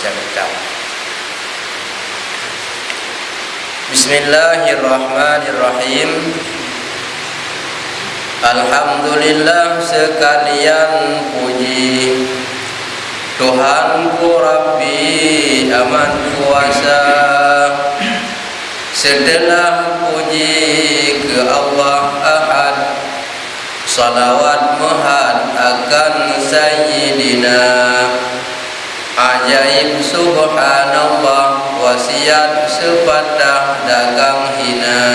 ucap-ucap. Bismillahirrahmanirrahim. Alhamdulillah sekalian puji Tuhanku Rabbi aman kuasa. Setelah puji ke Allah Ahad, salawat mahad akan Sayyidina. Ajaib subhanallah, wasiat sepatah dagang hina.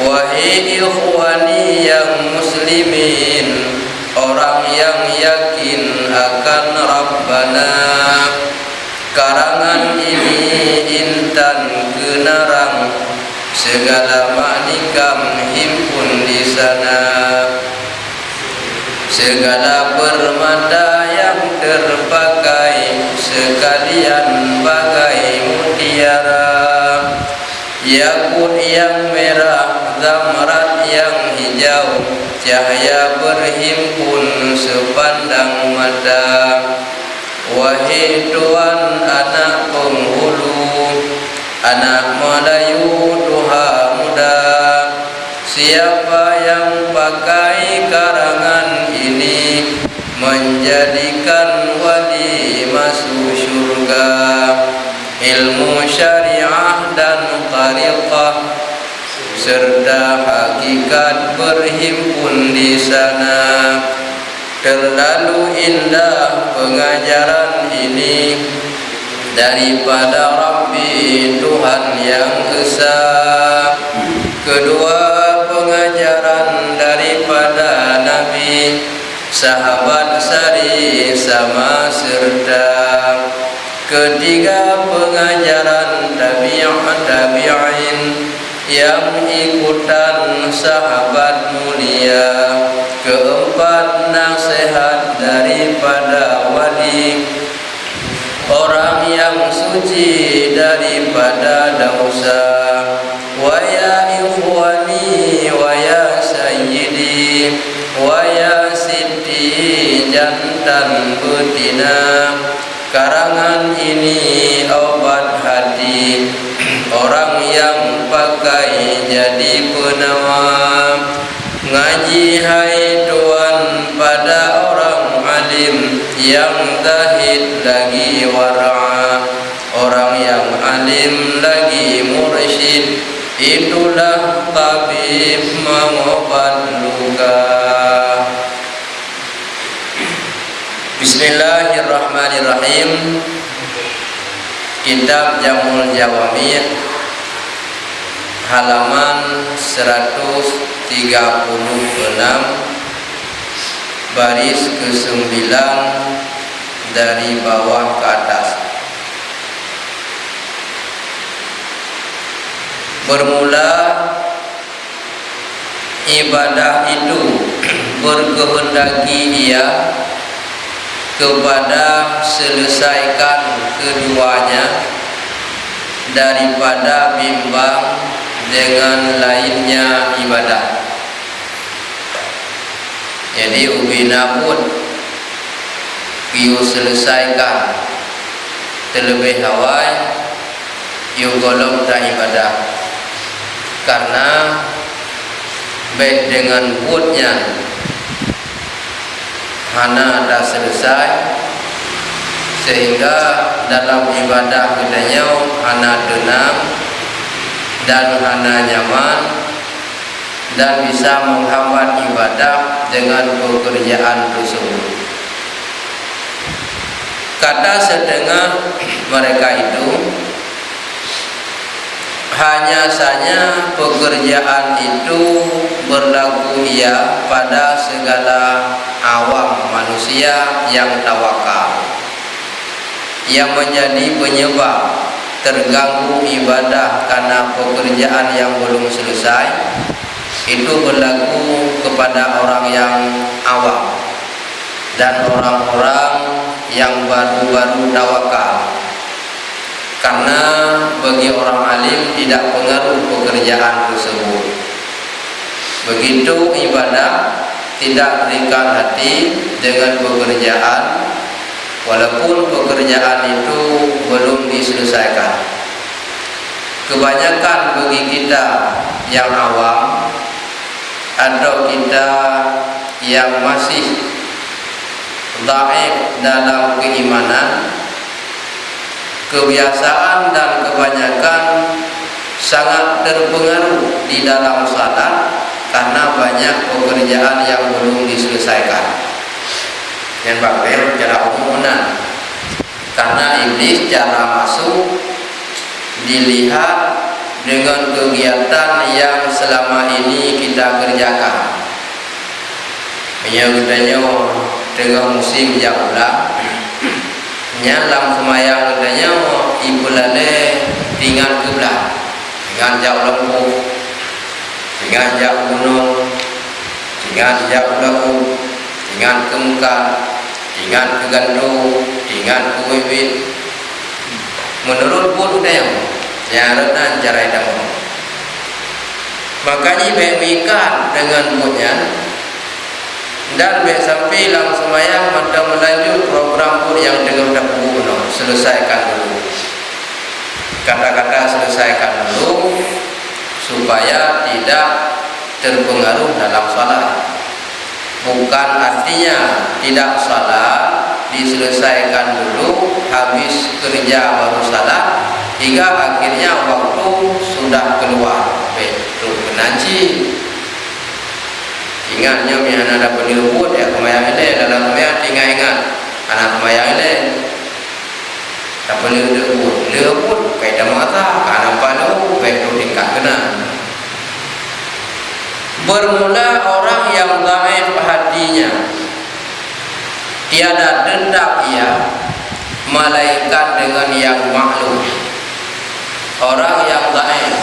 Wahai ikhwani yang muslimin, orang yang yakin akan Rabbana, karangan ini intan kenarang, segala maknikam himpun di sana. Segala permata yang terpakai sekalian bagai mutiara. Yakut yang merah, zamrat yang hijau, cahaya berhimpun sepandang mata. Wahai Tuhan anak penghulu, anak Melayu Tuha muda, siapa yang pakai karangan ini menjadikan wali masuk syurga. Ilmu syariah dan tariqah serta hakikat berhimpun di sana. Terlalu indah pengajaran ini daripada Rabbi Tuhan yang Esa. Kedua pengajaran daripada Nabi, sahabat sari sama serta. Ketiga pengajaran tabi'in yang ikutan sahabat mulia. Keempat nasihat daripada wali, orang yang suci daripada dosa. Wa ya ikhwani wa ya sayyidi wa ya siti jantan betina, karangan ini obat hati orang yang pakai jadi penawar. Ngaji hai Tuhan pada orang alim yang zahid lagi wara', orang yang alim lagi mursyid, itulah tabib mengobat luka. Bismillahirrahmanirrahim. Kitab Jamul Jawami halaman 136 baris ke-9 dari bawah ke atas. Bermula ibadah itu berkehendaki ia kepada selesaikan keduanya daripada bimbang dengan lainnya ibadah. Jadi ubina pun kiu selesaikan terlebih awal kiu golong dah ibadah, karena baik dengan putnya hana dah selesai, sehingga dalam ibadah kedanya hana tenang dan hana nyaman, dan bisa menghambat ibadah dengan pekerjaan tersebut. Kata setengah mereka itu, hanya saja pekerjaan itu berlaku ia pada segala awam manusia yang tawakal, yang menjadi penyebab terganggu ibadah karena pekerjaan yang belum selesai. Itu berlaku kepada orang yang awam dan orang-orang yang baru-baru tawakal, karena bagi orang alim tidak pengaruh pekerjaan tersebut. Begitu ibadah tidak terikat hati dengan pekerjaan, walaupun pekerjaan itu belum diselesaikan. Kebanyakan bagi kita yang awam atau kita yang masih dhaif dalam keimanan, kebiasaan dan kebanyakan sangat terpengaruh di dalam salat karena banyak pekerjaan yang belum diselesaikan. Yang bakal cara umuman, karena iblis cara masuk dilihat dengan kegiatan yang selama ini kita kerjakan. Katanya tengah musim jaulah, nyalam semayang katanya ibu lale tinggal kiblat, tinggal jauh lembu, tinggal jauh gunung, tinggal jauh laut, tinggal ke Mekah, tinggal ke Gandu, tinggal ke Wibit. Menurut pun katanya nyaranan cara itu. Makanya baik ikan dengan punya dan baik sampai lang semayang mata melanjut program pun yang tengah dah bunuh selesaikan dulu. Kata-kata selesaikan dulu supaya tidak terpengaruh dalam salat. Bukan artinya tidak salat, diselesaikan dulu, habis kerja baru salat, hingga akhirnya waktu sudah keluar. Betul kenaji. Ingatnya yang ada penilput ya kemayang ini dalam kemayang tinggal ingat anak kemayang ini. Tak boleh leput kaitan mata karena palu betul tingkat kena. Bermula orang yang dhaif hatinya, tiada dendam ia, malaikat dengan yang maklum. Orang yang dhaif,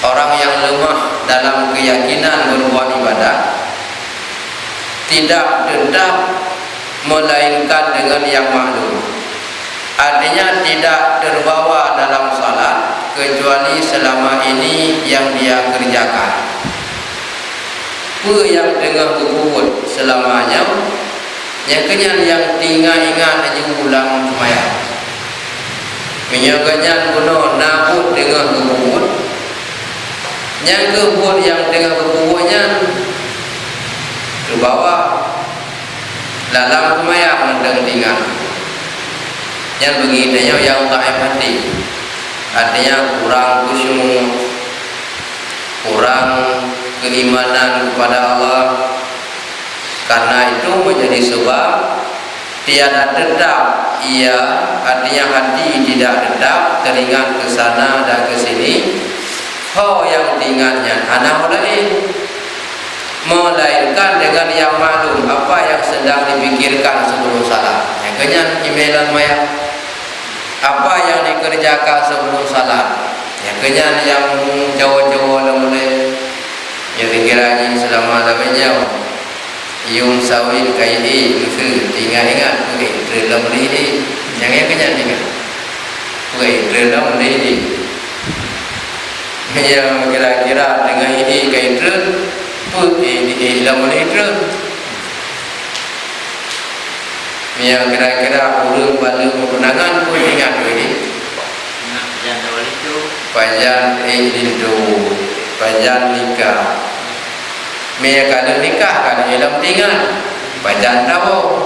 orang yang lemah dalam keyakinan berbuat ibadah, tidak dendam melainkan dengan yang maklum. Artinya tidak terbawa dalam salat kecuali selama ini yang dia kerjakan. Apa yang tengah berbuat selamanya, yang kenyan yang tinggal ingat aja ulang semayang. Menyaganyan guna nabut tengah berbuat, yang berbuat yang tengah berbuatnya terbawa dalam semayang mendeng tinggal. Yang begitunya yang tak hati, artinya kurang khusyuk, kurang keimanan kepada Allah. Karena itu menjadi sebab tiada dedap ia, artinya hati tidak dedap, teringat ke sana dan ke sini. Yang tinggalnya anak lain, melainkan dengan yang maklum apa yang sedang dipikirkan sebelum salat. Yang kenyan emailan maya, apa yang dikerjakan sebelum salat. Yang kenyan yang jauh-jauh mulai, yang dikiranya selama lamanya yung sawin kaihi nusu tinggal ingat kuih dalam ini. Yang kenyan ingat kuih dalam ini. Yang kira-kira dengan ini kaitan pun dalam ini. Yang kira-kira urut balik penangan pun ingat ini. Panjang itu, panjang nikah. Mereka kalau nikah kan dalam tinggal, panjang tahu.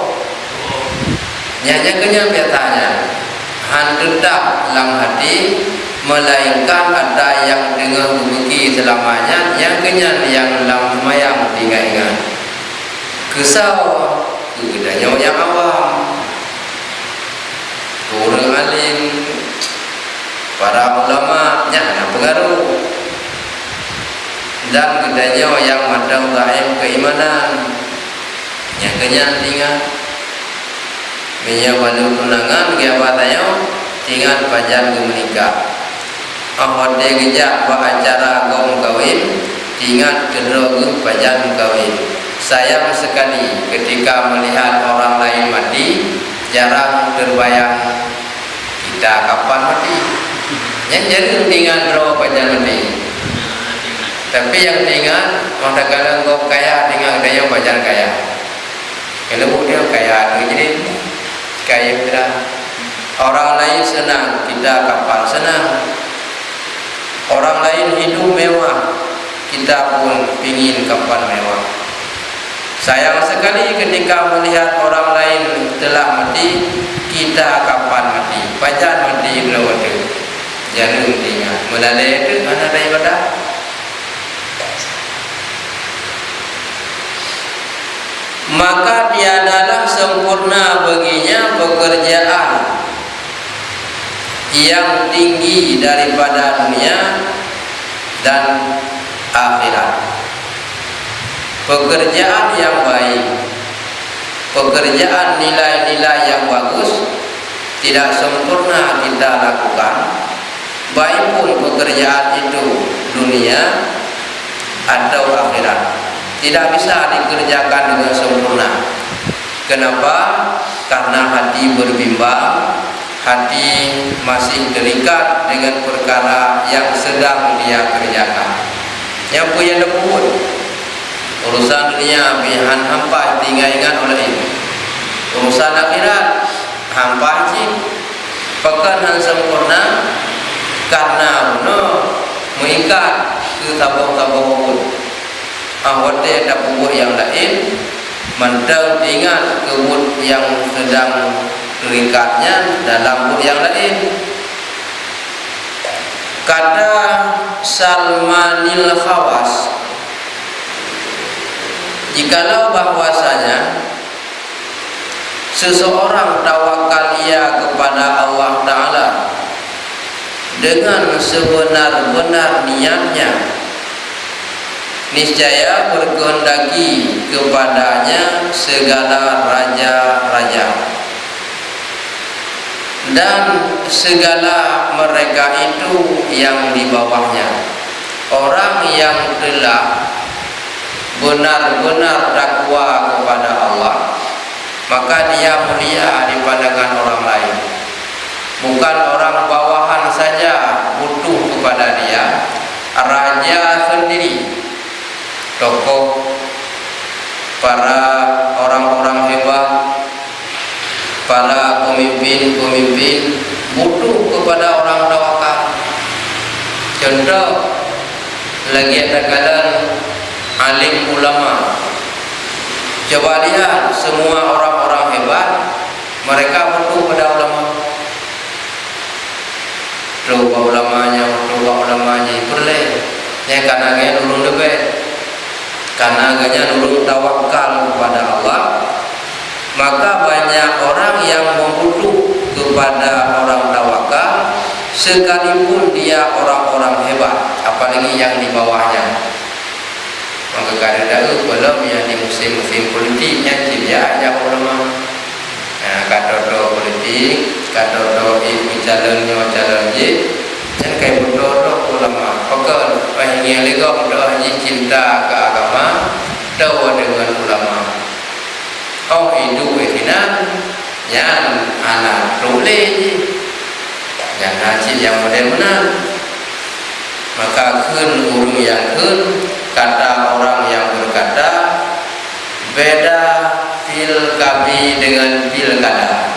Nyanya kenyang biasanya, handudap dalam hati, melainkan ada yang dengar berbagi selamanya, yang kenyang yang dalam semayang tinggal ingat. Kesal, kedanya yang awam, orang alim, para ulama yang pengaruh, dan kedanya yang madang dhaif keimanan, yang kenyang tinggal. Menyawalu tunangan kiamatnya tinggal pajan menikah. Ahwat dia gejak buat acara gom kawin, tinggal kedua pajan kawin. Sayang sekali ketika melihat orang lain mati, jarang terbayang kita kapan mati. Yang jadi tinggal draw pajan mati. Tapi yang tinggal, manakala kau kaya tinggal dia pajan kaya. Kalau dia kaya, jadi Kayak kira orang lain senang, kita kapan senang. Orang lain hidup mewah, kita pun ingin kapan mewah. Sayang sekali ketika melihat orang lain telah mati, kita kapan mati. Pajan mati belum ada. Jangan ingat, melalui itu mana daripada. Maka tiadalah sempurna baginya pekerjaan yang tinggi daripada dunia dan akhirat. Pekerjaan yang baik, pekerjaan nilai-nilai yang bagus tidak sempurna kita lakukan, baik pun pekerjaan itu dunia atau akhirat, tidak bisa dikerjakan dengan sempurna. Kenapa? Karena hati berbimbang, hati masih terikat dengan perkara yang sedang dia kerjakan. Yang punya lembut urusan dunia bihan hampa tinggal ingat oleh ini. Urusan akhirat hampa cik pekan yang sempurna karena mengikat ke tabung-tabung awat ada pupuk yang lain mantau ingat kebut yang sedang terinkatnya dalam bud yang lain. Kata Salmanil Khawas, jikalau bahwasanya seseorang tawakal ia kepada Allah Ta'ala dengan sebenar-benar niatnya, niscaya berkehendaki kepadanya segala raja-raja dan segala mereka itu yang di bawahnya. Orang yang telah benar-benar takwa kepada Allah, maka dia mulia di pandangan orang lain. Bukan orang bawahan saja butuh kepada dia, raja sendiri, tokoh, para orang-orang hebat, para pemimpin-pemimpin butuh kepada orang tawakal. Contoh lagi ada kalian alim ulama. Coba lihat semua orang-orang hebat, mereka butuh pada ulama. Coba ulamanya perle. Ya karena dia nurun lebih, karena agaknya nurun tawakal kepada Allah, maka banyak orang yang membutuh kepada orang tawakal, sekalipun dia orang-orang hebat, apalagi yang di bawahnya. Maka kadang-kadang belum yang di musim-musim politiknya dia aja ulama. Nah, kata-kata politik, kata-kata calon je, dan kayak bodoh ulama. Pokok yang legok doa cinta ke agama, doa dengan ulama. Oh itu wekinan yang anak boleh yang najib yang modern. Maka kun urung yang kun, kata orang yang berkata beda fil kabi dengan pilkada.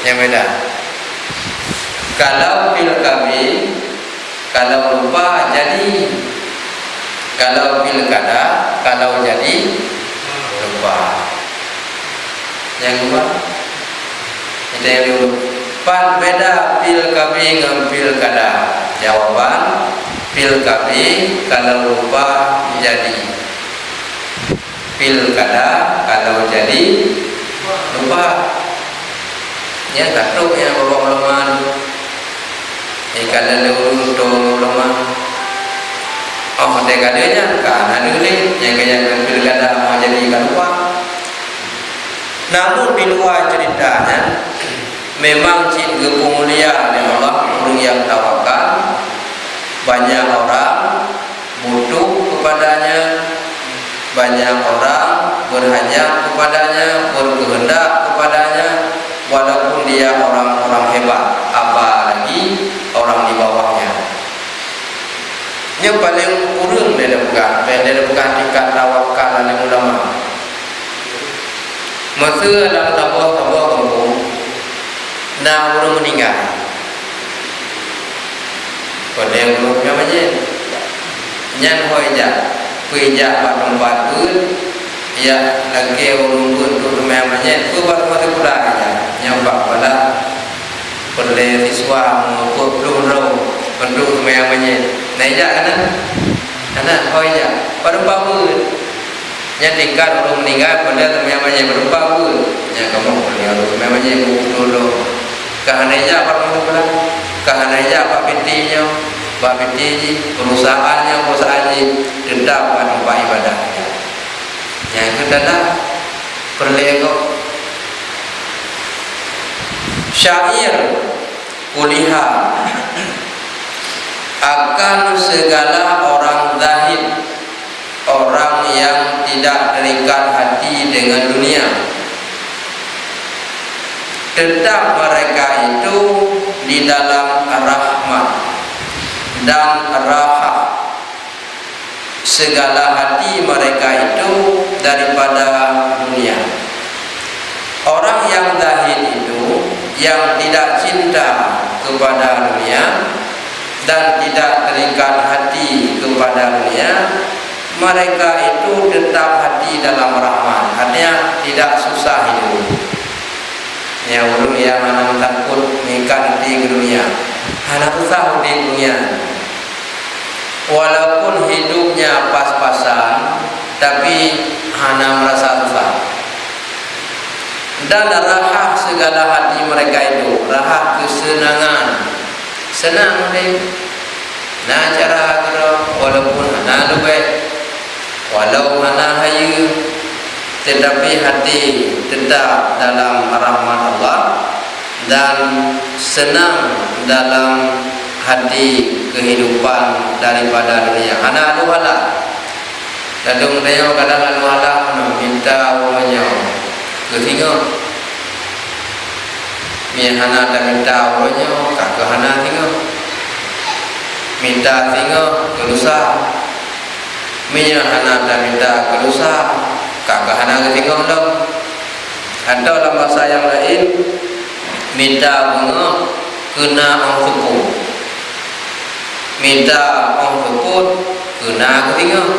Yang beda. Kalau fil kabi, kalau lupa jadi. Kalau pilkada, kalau jadi lupa. Yang lupa itu yang dulu. Pan beda pil kabi dengan pilkada. Jawaban pil kabi kalau lupa jadi. Pilkada kalau jadi lupa. Ya katuk yang bawa ulama. Kalau lurus to ulama. Oh dekadenya kan dulu yang kayak pilkada mau jadi kan lupa. Namun di luar ceritanya memang cik pemulia oleh Allah orang yang tawakal, banyak orang butuh kepadanya, banyak orang berhajat kepadanya, berkehendak kepadanya, walaupun dia orang-orang hebat, apalagi orang di bawahnya. Yang paling urung dia bukan tingkat tawakal oleh ulama. Masa dalam tabuh nyan hoja puja tempat pun ya lagi urung pun tu memangnya tu baru mati pula aja nyampak pada perle siswa mau belum penduk memangnya naija kana hoja pada pun nya tingkat urung meninggal pada memangnya berupa pun nya kamu perlu urung memangnya dulu kahananya apa pula kahananya apa pintinya perusahaannya dendam pada tempat ibadah. Yang kedua perlego syair kuliah akan segala orang zahid, orang yang tidak terikat hati dengan dunia. Tetap mereka itu di dalam rahmat dan raha. Segala hati mereka itu daripada dunia. Orang yang zahid itu yang tidak cinta kepada dunia dan tidak terikat hati kepada dunia, mereka itu tetap hati dalam rahmat, artinya tidak susah hidup. Ya ulun yang mana takut mengikat hati ke dunia, anak susah di dunia. Walaupun hidupnya pas-pasan, tapi hana merasa susah. Dan raha segala hati mereka itu, raha kesenangan, senang deh. Nah cara kalau walaupun hana lebih, walau hana hayu, tetapi hati tetap dalam rahmat Allah dan senang dalam hati kehidupan daripada dunia. Anak adu halak. Dadung dia kadang adu halak minta awalnya ketinggal. Mihana dan minta awalnya kakak hana tinggal. Minta tinggal kelusa. Mihana dan minta kelusa kakak hana ketinggal dong. Atau dalam bahasa yang lain minta bunga kena angkupu. Minta orang pun kena ketinggal.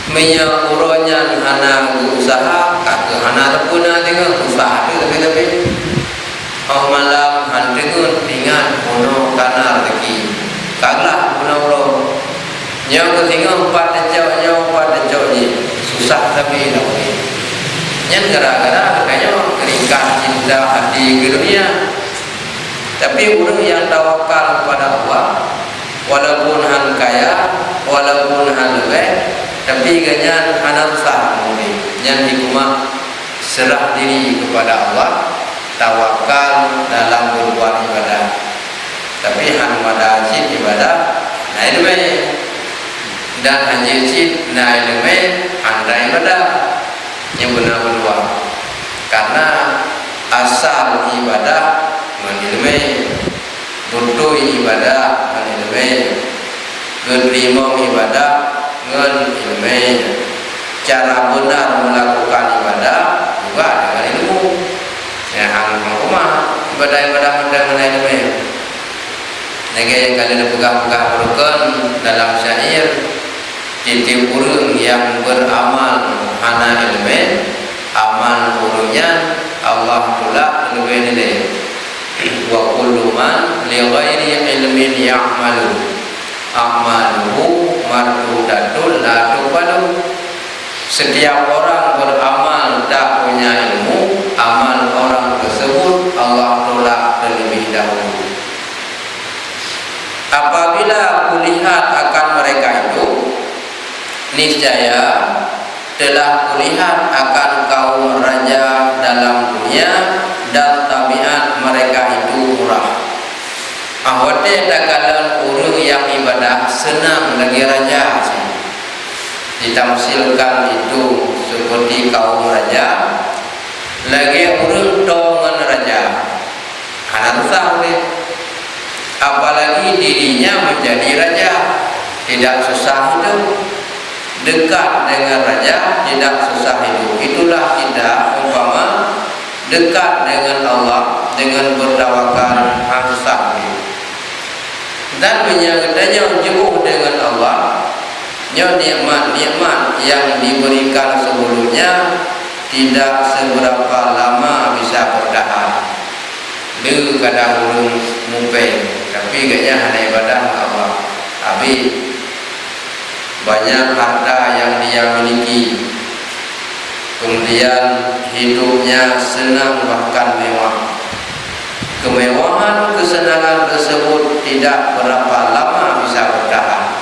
Minyak uronya hana usaha kakek hana pun nak tengok usaha tu tapi oh malam handengun tinggal puno kana rezeki kaglah puno uro nyaw ketinggal empat jauh ni susah tapi dah nyan gara-gara kayaknya keringkat cinta hati ke dunia. Tapi orang yang tawakal kepada Allah, walaupun han kaya, walaupun han lebih, tapi ganyan han susah mungkin. Yang dikumah serah diri kepada Allah, tawakal dalam berbuat ibadah. Tapi han pada cip ibadah, naik lebih. Dan hanya cip naik lebih, andai ibadah yang benar-benar. Karena asal ibadah menilai, butuh ibadah menilai, menerima ibadah menilai, cara benar melakukan ibadah juga dengan ilmu. Ya, hal rumah ibadah menilai. Nega yang kalian pegang-pegang rukun dalam syair, titik urung yang beramal hana ilmu, amal urungnya Allah tolak lebih nilai. Wa kullu man li ghairi ilmin ya'malu amaluhu mardudatun la tuqbalu. Setiap orang beramal tak punya ilmu, amal orang tersebut Allah tolak terlebih dahulu. Apabila kulihat akan mereka itu, niscaya telah kulihat akan kaum raja dalam dunia dan tabiat mereka itu murah. Awate takalan urung yang ibadah senang lagi raja. Ditamsilkan itu seperti kaum raja, lagi urung dongan raja. Anak tahu apalagi dirinya menjadi raja, tidak susah hidup. Dekat dengan raja tidak susah hidup. Itulah kita umpama dekat dengan Allah dengan bertawakal susah hidup. Dan menyangkutnya jauh dengan Allah nikmat-nikmat yang diberikan sebelumnya tidak seberapa lama bisa bertahan. Dia kadang belum mupeng, tapi kayaknya hanya ibadah Allah. Tapi banyak harta yang dia miliki, kemudian hidupnya senang bahkan mewah. Kemewahan kesenangan tersebut tidak berapa lama bisa bertahan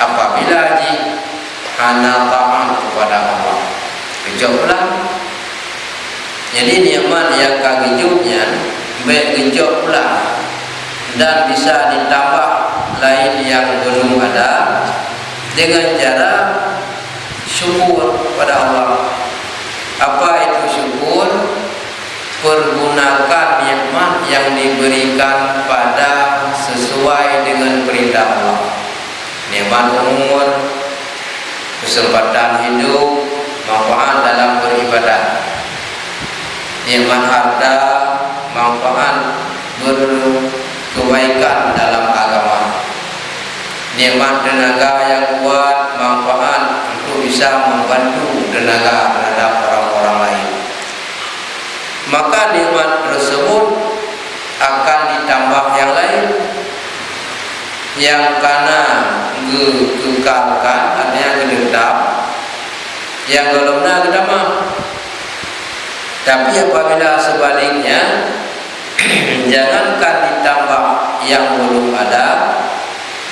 apabila hana taat kepada Allah. Kejutlah. Jadi nikmat yang kagejutnya baik kejut pula dan bisa ditambah lain yang belum ada dengan cara syukur pada Allah. Apa itu syukur? Pergunakan nikmat yang diberikan pada sesuai dengan perintah Allah. Nikmat umur, kesempatan hidup, manfaat dalam beribadah. Nikmat harta, manfaat berkebaikan dalam agama. Nikmat tenaga yang kuat, manfaat untuk bisa membantu tenaga terhadap orang-orang lain. Maka nikmat tersebut akan ditambah yang lain yang karena kekalkan, artinya kedendam, yang golongnya kedamah. Tapi apabila sebaliknya jangankan ditambah yang belum ada,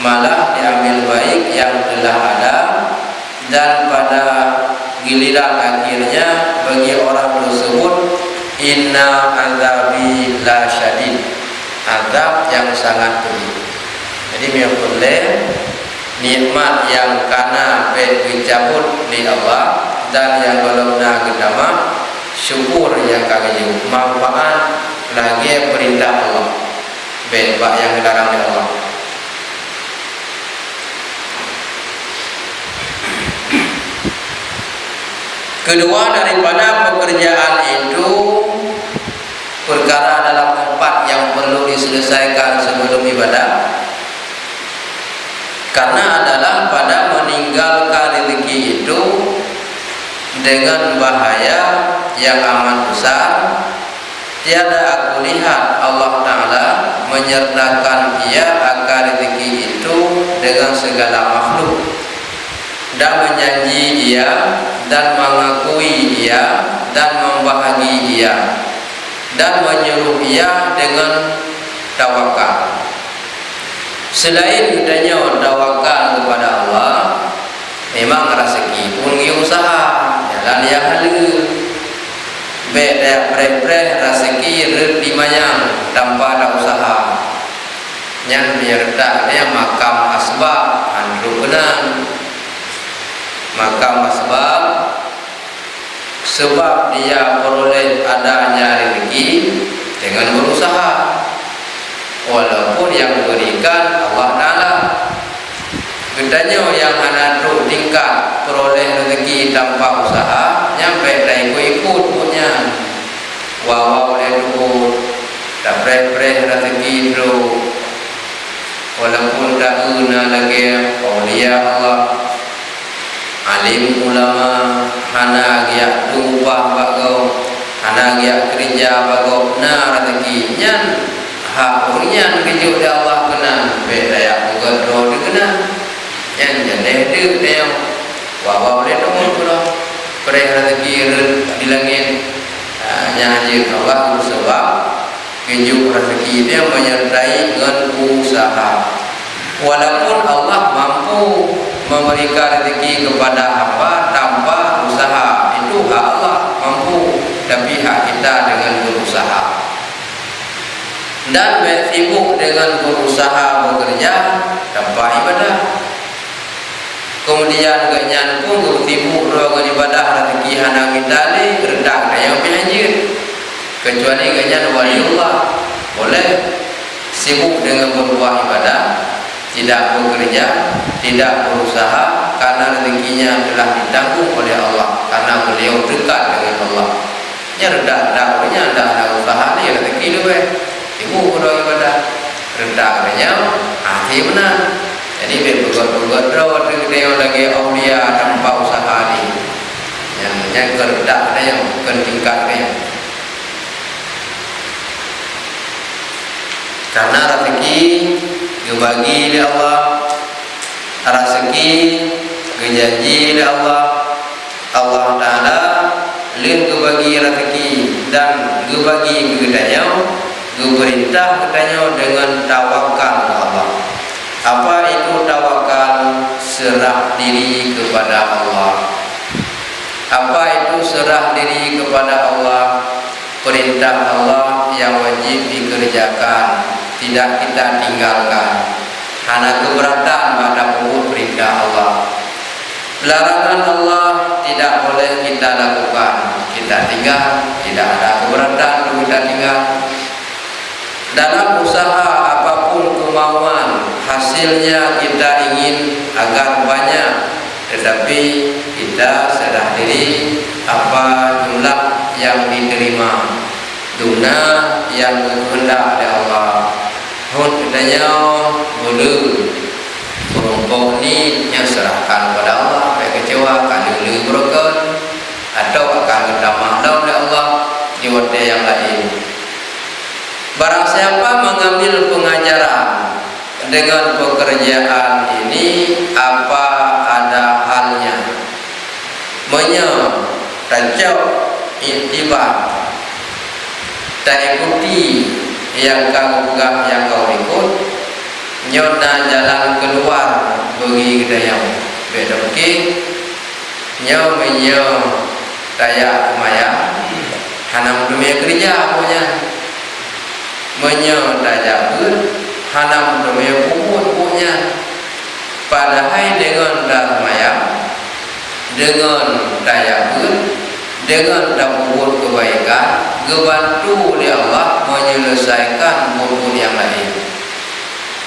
malah diambil baik yang telah ada, dan pada giliran akhirnya bagi orang tersebut inna azabi la syadid, azab yang sangat pedih. Jadi boleh nikmat yang kana dicabut di Allah dan yang golongna gedama syukur yang kagaju manfaat lagi perintah Allah bebas yang dilarang oleh Allah. Kedua daripada pekerjaan itu perkara dalam empat yang perlu diselesaikan sebelum ibadah, karena adalah pada meninggalkan rezeki itu dengan bahaya yang amat besar. Tiada aku lihat Allah Ta'ala menyertakan ia akan rezeki itu dengan segala makhluk, dan menjanji ia, dan mengakui ia, dan membahagi ia, dan menyuruh ia dengan tawakal. Selain adanya tawakal kepada Allah, memang rezeki pun usaha jalan yang halus. Beda pre-pre rezeki dimayang tanpa ada usaha. Yang menyerta dia makam asbab andru benar. Makam asbab sebab dia peroleh adanya rezeki dengan berusaha. Walaupun yang diberikan Allah Ta'ala. Bedanya yang anak tingkat peroleh rezeki tanpa usaha, nyampe dah ikut-ikut punya. Wawa boleh dulu, tak pre-pre rezeki itu. Walaupun tak guna lagi, awliya Allah, alim ulama, hana giak tumpah bagau, hana giak kerja bagau, na rezeki nyan. Hak urian kejuk dia Allah kena bedayak bukan roh dia kena yang jenis dia wawa boleh tunggu pula perih rezeki di langit nyanyi Allah sebab kejuk rezeki dia menyertai dengan usaha. Walaupun Allah mampu memberikan rezeki kepada hamba tanpa usaha, itu hak Allah mampu, tapi hak kita dengan berusaha. Dan sibuk dengan berusaha bekerja tanpa ibadah. Kemudian ganyan pun sibuk dengan ibadah rezeki hana mitali rendah yang berjanji. Kecuali ganyan waliullah boleh sibuk dengan berbuat ibadah, tidak bekerja, tidak berusaha, karena rezekinya telah ditanggung oleh Allah, karena beliau dekat dengan Allah. Ya rendah punya ada usaha ni rezeki dia. Ibu berdoa ibadah rendah katanya hati benar. Jadi berbuat-buat doa kreo lagi aulia tanpa usaha ni yang kerdak dia bukan tingkat dia. Karena rezeki dibagi oleh Allah, rezeki dijanji oleh Allah. Allah Taala lin dibagi rezeki dan dibagi kepadanya, diperintah kepadanya dengan tawakal kepada Allah. Apa itu tawakal? Serah diri kepada Allah. Apa itu serah diri kepada Allah? Perintah Allah yang wajib dikerjakan, tidak kita tinggalkan. Hanya keberatan pada pokok perintah Allah. Larangan Allah tidak boleh kita lakukan, kita tinggal, tidak ada keberatan untuk kita tinggal. Dalam usaha apapun kemauan, hasilnya kita ingin agar banyak, tetapi kita sedar diri apa jumlah yang diterima, guna yang kehendak oleh Allah. Hud katanya boleh kelompok ni yang serahkan kepada Allah, mereka kecewa kalau lebih berkat atau akan berdamai oleh Allah di waktu yang lain. Barang siapa mengambil pengajaran dengan pekerjaan ini, apa ada halnya menyeracau iktibar, tak ikuti yang kau pegang, yang kau ikut, nyona jalan keluar bagi kita yang beda mungkin nyo kayak kemaya hanam dunia kerja punya menyo daya hanam dunia punya. Padahal dengan darmaya, dengan daya dengan dapur kebaikan, gebantu oleh Allah menyelesaikan buku yang lain.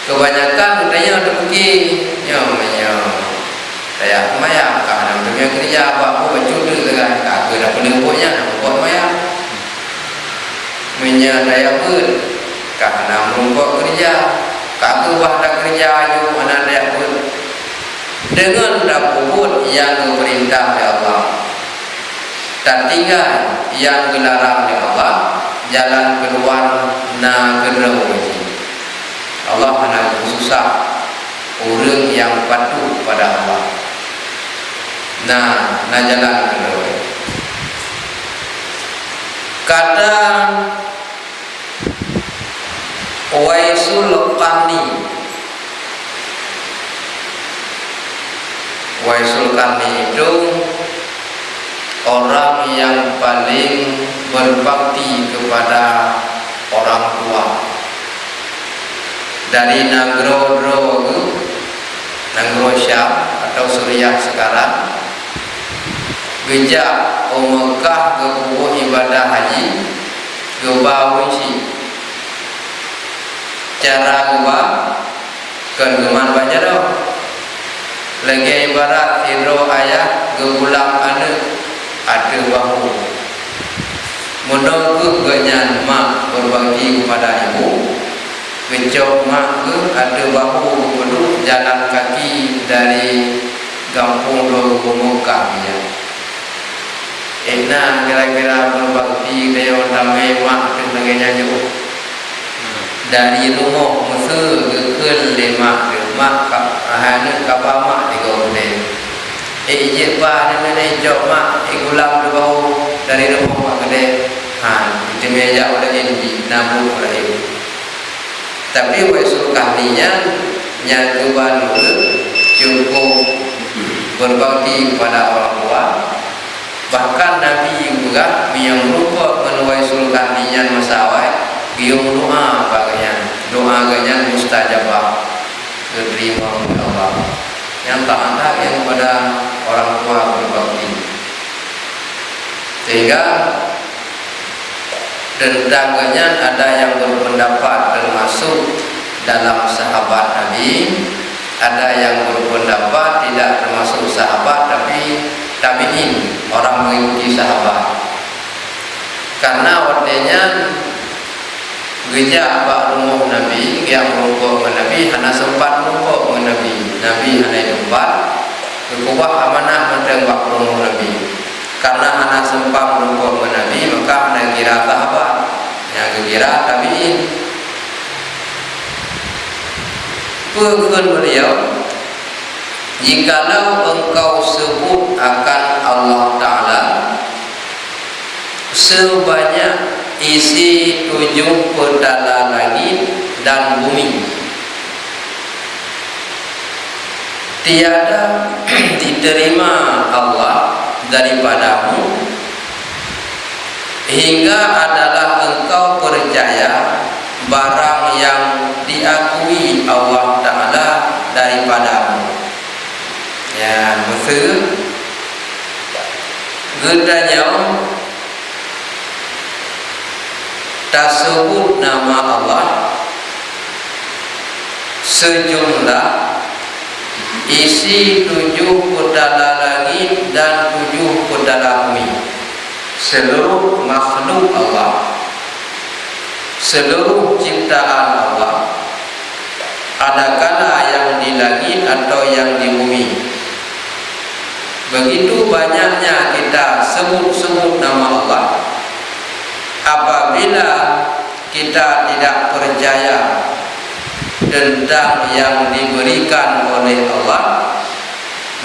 Kebanyakan katanya demikian, nyo daya maya karena dunia kerja apa baju dengan kagak dah boleh buatnya, buat maya menyadaya karena membuat kerja kagak bahada kerja ayu mana daya dengan dapur yang diperintah oleh Allah dan tinggal yang dilarang oleh Allah, jalan keluar na kedua. Allah hanya susah orang yang patuh pada Allah. Nah jalan kedua. Kata Waisul Qarni, Waisul Qarni itu orang yang paling berbakti kepada orang tua. Dari Nagro Syam atau Suriah sekarang, gejak Mekah ke kubur ibadah haji, ke bawisi cara gua kan geman banyak dah. Lagi ibarat hidro ayah ke ulang ada bahu menunggu genyan mak berbakti kepada ibu. Kecok mak ke ada bahu perlu jalan kaki dari kampung Dogo Mekah ya. Enak kira-kira berbakti dia orang mak tu lagi jauh. Dari rumah musuh ke lima mak hanya kapal mak di Gordon. Ijib bah ni mana jauh mak igulam tu bahu dari rumah mak gede. Itu meja udah ini nabu udah ini. Tapi Waisul Qarninya nyakuan cukup berbakti kepada orang tua. Bahkan Nabi juga yang berupa dengan Waisul Qarninya masawai biung doa bagainya, doa ganyan mustajabah diterima oleh Allah. Yang tak ada yang kepada orang tua berbakti. Sehingga tentangnya ada yang berpendapat termasuk dalam sahabat Nabi, ada yang berpendapat tidak termasuk sahabat tapi tabi'in, orang mengikuti sahabat. Karena artinya gejak bak rumah Nabi yang merumpuk dengan Nabi hanya sempat merumpuk dengan Nabi hanya tempat kekubah amanah menteng waktu Nabi. Karena anak sempam rumput Nabi, maka anak kira sahabat, yang kira tabiin. Pegun beliau, jikalau engkau sebut akan Allah Ta'ala sebanyak isi 7 petala langit dan bumi, tiada diterima Allah daripadamu hingga adalah engkau percaya barang yang diakui Allah Ta'ala daripadamu. Ya, betul. Gedanya tak sebut nama Allah sejumlah isi 7 petala langit dan 7 petala bumi. Seluruh makhluk Allah, seluruh ciptaan Allah, adakala yang di langit atau yang di bumi. Begitu banyaknya kita sebut-sebut nama Allah, apabila kita tidak percaya tentang yang diberikan oleh Allah,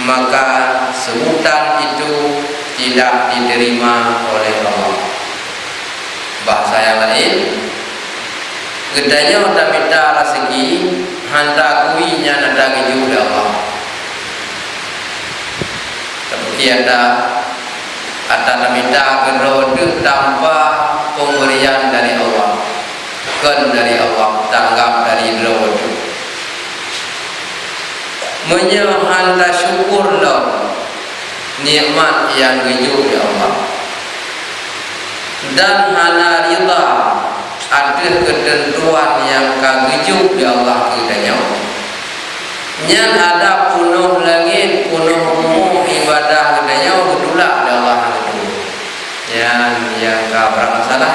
maka sebutan itu tidak diterima oleh Allah. Bahasa yang lain, gedanya tak minta rezeki, hanta kuinya nada keju oleh Allah. Tapi ada minta gerode tanpa pemberian dari Allah, kan dari Allah, tanggap dari gerode. Menyehanta syukurlah nikmat yang keju oleh Allah, dan hana rida ada ketentuan yang keju oleh Allah kedanya. Nyan ada penuh langit, penuh bumi, ibadah kedanya betulak oleh Allah itu. Yang kabar masalah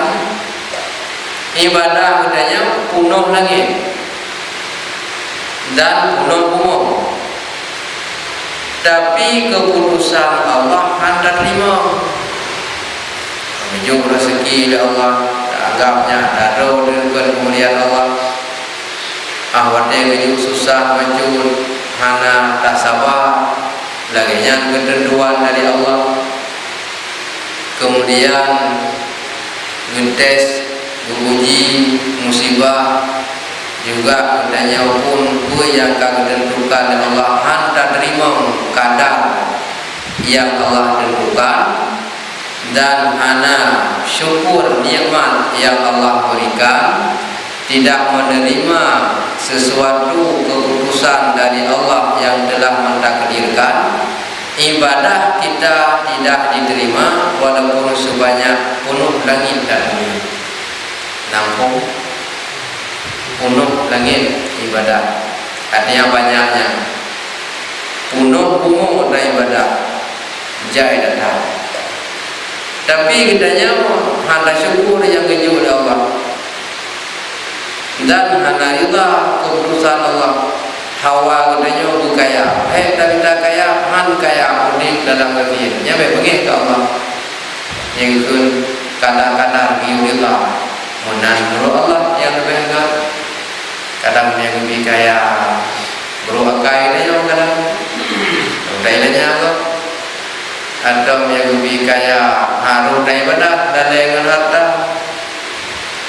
ibadah kedanya penuh langit dan penuh bumi. Tapi keputusan Allah hendak terima. Menjung rezeki dari Allah, anggapnya dado dengan kemuliaan Allah. Awatnya keju susah menjung, hana tak sabar, laginya ketentuan dari Allah. Kemudian gentes, uji, musibah, juga adanya pun yang kami tentukan dan Allah hendak terima kadar yang Allah tentukan, dan hana syukur nikmat yang Allah berikan, tidak menerima sesuatu keputusan dari Allah yang telah mentakdirkan. Ibadah kita tidak diterima walaupun sebanyak penuh langit dan bumi. Nampung penuh langit ibadah, artinya banyaknya. Penuh bumi dan ibadah, jai datang. Tapi kitanya hanya syukur yang keju oleh Allah, dan hanya rida keputusan Allah. Hawa kitanya bukaya, tapi tak kaya, han kaya udik dalam kafir. Nyampe pergi ke Allah. Yang itu kadang-kadang rida menan menurut Allah yang lebih enggak. Kadang yang lebih kaya beruakai dia yang kadang udainya apa, atau yang lebih kaya harus ibadah dan dengan harta.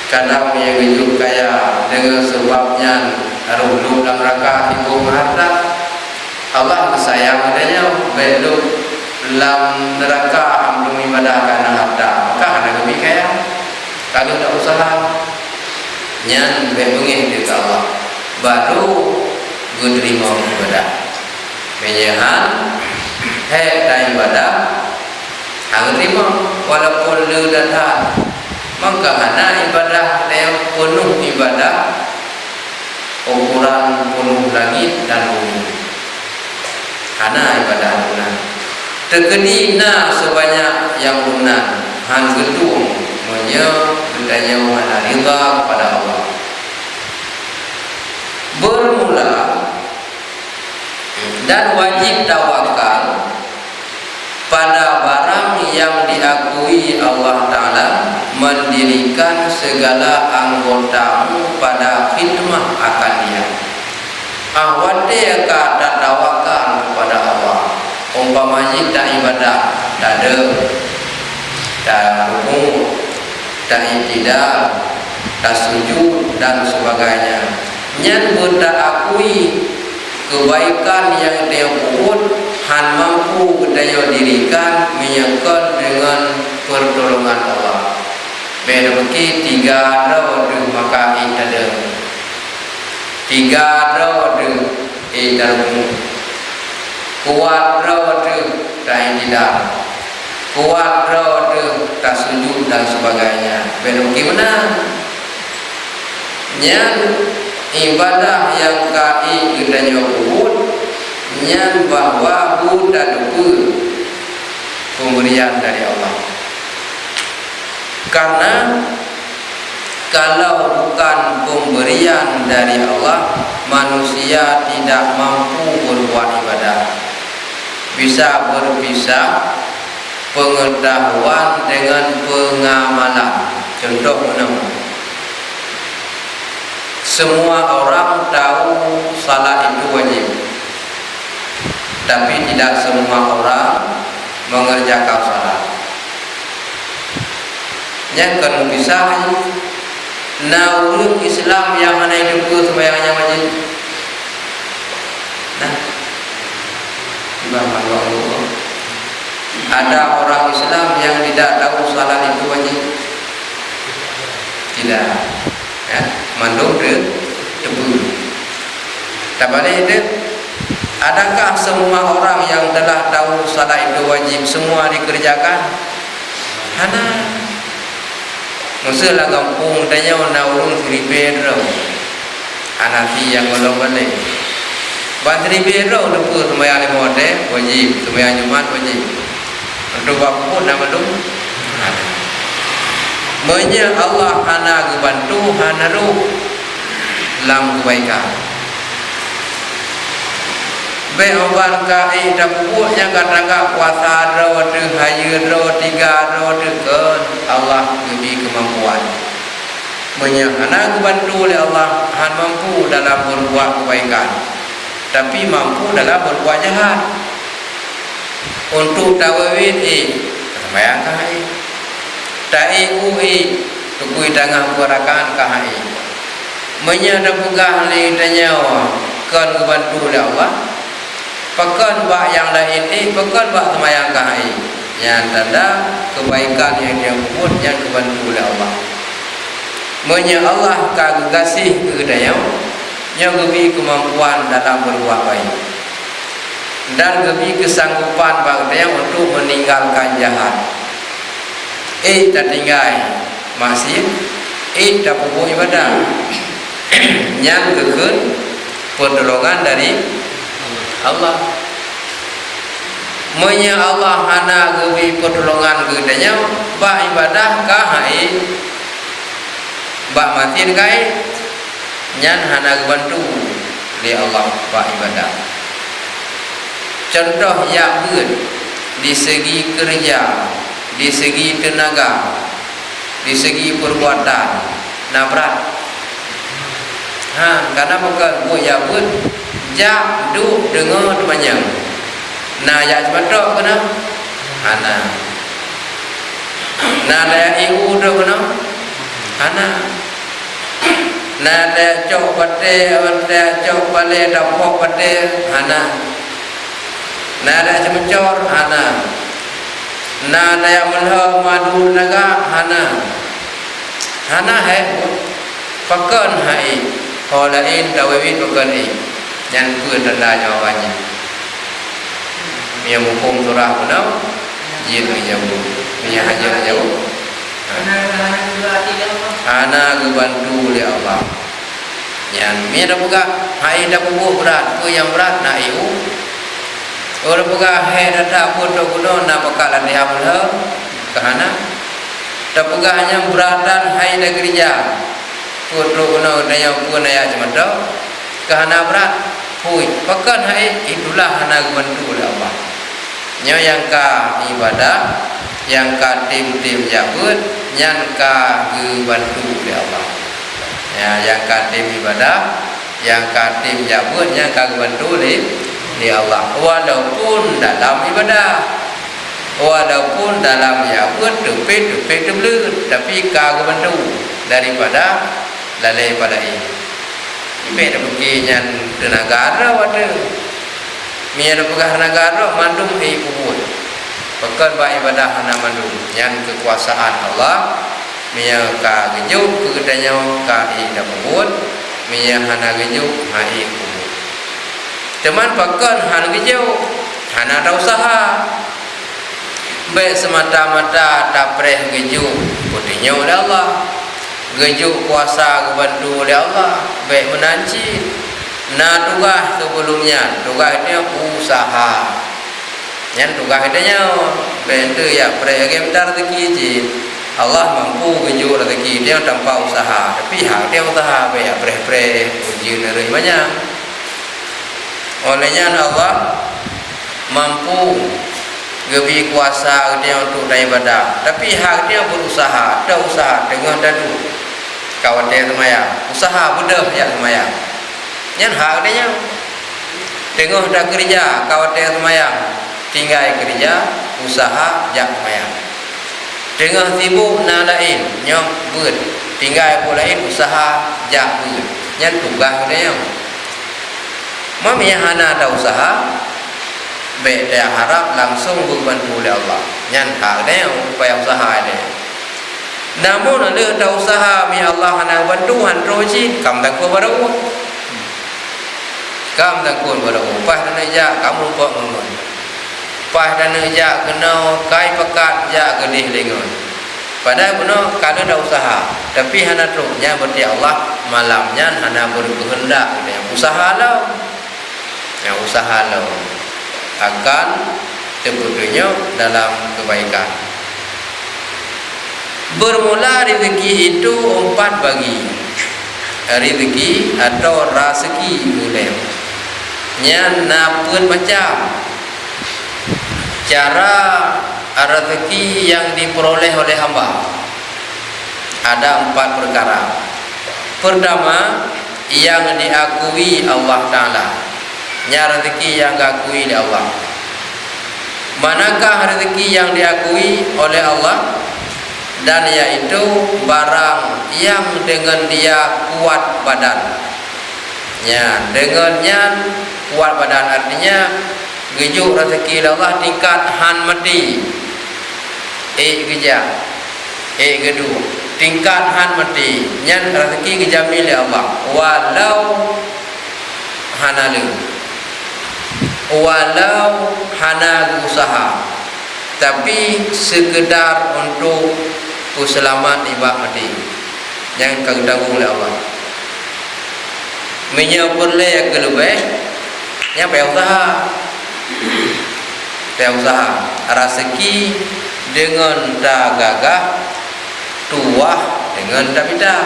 Kadang yang lebih kaya dengan sebabnya harus dalam rangka hidup harta. Allah sayang adanya belum dalam neraka belum ibadah karena harta, maka ada lebih kaya. Kalau tak usaha nyan bebengih di Allah, baru gue terima ibadah. Menyahan dan ibadah harus terima walaupun lu datang. Maka hana ibadah yang penuh ibadah ukuran penuh langit dan bumi. Hana ibadah lunan. Terkedina sebanyak yang lunan. Han gedung bertanya mana rida kepada Allah. Bermula dan wajib tawakal pada barang yang diakui Allah Ta'ala, mendirikan segala anggotamu pada khidmah akan dia. Awate ka tak tawakal kepada Allah, umpamanya tak ibadah, tak ada, tak rukuk, tak iktidal, tak sujud dan sebagainya, nyan tak akui kebaikan yang dia buat, han mampu dia dirikan menyangkut dengan pertolongan Allah. Berarti 3 roda maka ada 3 roda dalam kuat roda tak tidak, kuat roda tak sujud dan sebagainya. Berarti mana? Yang ibadah yang kai kita nyebut yang bahwa bukan pemberian dari Allah. Karena kalau bukan pemberian dari Allah, manusia tidak mampu berbuat ibadah. Bisa berpisah pengetahuan dengan pengamalan. Contoh menemu, semua orang tahu salat itu wajib, tapi tidak semua orang mengerjakan salat. Yang kan pisah. Nah, urut Islam yang mana hidup sembahyangnya wajib. Nah, Allah. Ada orang Islam yang tidak tahu salat itu wajib. Tidak. Ya, mandor dia tebu. Tak boleh dia. Adakah semua orang yang telah tahu salat itu wajib semua dikerjakan? Hana. Masa lah kampung tanya nak urung seribu rau. Hanafi yang golong balik. Ban seribu rau lepas sembahyang 5 waktu wajib, sembahyang Jumat wajib. Untuk apa nama tu? Menya Allah hana bantu hana ruh lam kebaikan. Beoban kai dah buat yang katakan puasa ro de hayu ro 3 ro de kan Allah beri kemampuan. Menyahana bantu oleh Allah, han mampu dalam berbuat kebaikan, tapi mampu dalam berbuat jahat. Untuk tawawid sembahyang kai. Tai ui tukui tengah perakan kai. Menyana pegah li tanya kan bantu oleh Allah. Pekan bak yang lain pekan bak semayang kahai. Yang tanda kebaikan yang dia buat yang dibantu oleh Allah. Menya Allah kasih ke dia yang lebih kemampuan dalam berbuat baik dan lebih kesanggupan bagi dia untuk meninggalkan jahat. Tak tinggal masih tak pupuk ibadah. Yang kekun pertolongan dari Allah. Menya Allah hana gebi pertolongan gedanya ba ibadah kahai ba matin kai nyan hana bantu di Allah ba ibadah. Contoh yang berat di segi kerja, di segi tenaga, di segi perbuatan nabrat. Karena bukan buat yang berat jak duk dengar banyak. Nah ya cepat kena. Hana. Nah ada ibu dah kena. Hana. Nah ada cok pate, ada cok balik, dapok pate. Hana. Nah ada cemecor. Hana. Nah ada yang melha madu naga. Hana. Hana hai. Pakan hai. Holain dawin pakan hai. Yang pun tanda jawabannya. Yang hukum surah benar, jin menjawab, yang hajar menjawab. Anak dibantu oleh Allah. Yang dia dah buka, hai dah bubuh berat, ke yang berat nak iu. Orang buka hai dah tak pun dah guna nak bekalan dia mula, kehana. Dah buka hanya beratan hai dah gereja, pun dah guna dia pun ayat cuma dah, kehana berat. Hui, pakan hai itulah hana bantu oleh Allah. nyo yang ka ibadah yang ka tim jabut nyan ka bantu di Allah ya, yang ka tim ibadah yang ka tim jabut nyan ka bantu di Allah, walaupun dalam ibadah, walaupun dalam jabut tepik tebelut, tapi ka bantu daripada lalai pada ini dah begini di negara ada ada pegah negara mandum kubur pekan ba ibadah hana mandum yang kekuasaan Allah mia ka gejuk kegetanya ka ida kubur mia hana gejuk hai kubur teman pekan hana gejuk hana ada usaha baik semata-mata tapreh gejuk putihnya oleh Allah gejuk kuasa kebantu oleh Allah baik menanci nah tugas sebelumnya tugas dia usaha yang tugas dia bentuk ya program rezeki je Allah mampu gejuk rezeki dia tanpa usaha tapi hak dia usaha baik pre uji nerima banyak olehnya Allah mampu gebi kuasa dia untuk ibadah tapi hak dia berusaha ada usaha dengan dadu kawan dia semayang usaha budak ya semayang yang hak dia tengok dah kerja kawan dia semayang tinggal kerja usaha jak semayang tengok sibuk nak lain nyok buat tinggal pun lain usaha jak buat yang tugas dia mami hana ada usaha baik dia harap langsung berbantu oleh Allah yang hak dia upaya usaha dia namun ada dah usaha mi Allah hana bantu han roji kam takut baru kam takut baru pas dan ja kamu lupa ngon pas dan ja kena kai pekat ja gedih lengon padahal benar kalau dah usaha tapi hana terus nya berarti Allah malamnya hana berkehendak dia usaha lo yang usaha lo akan terwujudnya dalam kebaikan. Bermula rezeki itu 4 bagi rezeki atau raseki mulai nya napun macam cara rezeki yang diperoleh oleh hamba ada 4 perkara. Pertama yang diakui Allah Ta'ala nya rezeki yang diakui oleh Allah. Manakah rezeki yang diakui oleh Allah? Dan yaitu barang yang dengan dia kuat badan ya, dengannya kuat badan artinya gejuk rezeki Allah tingkat han mati geja gedua tingkat han mati nyan rezeki geja milik Allah walau hanalu walau hana usaha tapi sekedar untuk selamat ibak mati yang kagak tanggung oleh Allah menyapurle yang kelebih yang payah usaha rezeki dengan tak gagah tuah dengan tak bida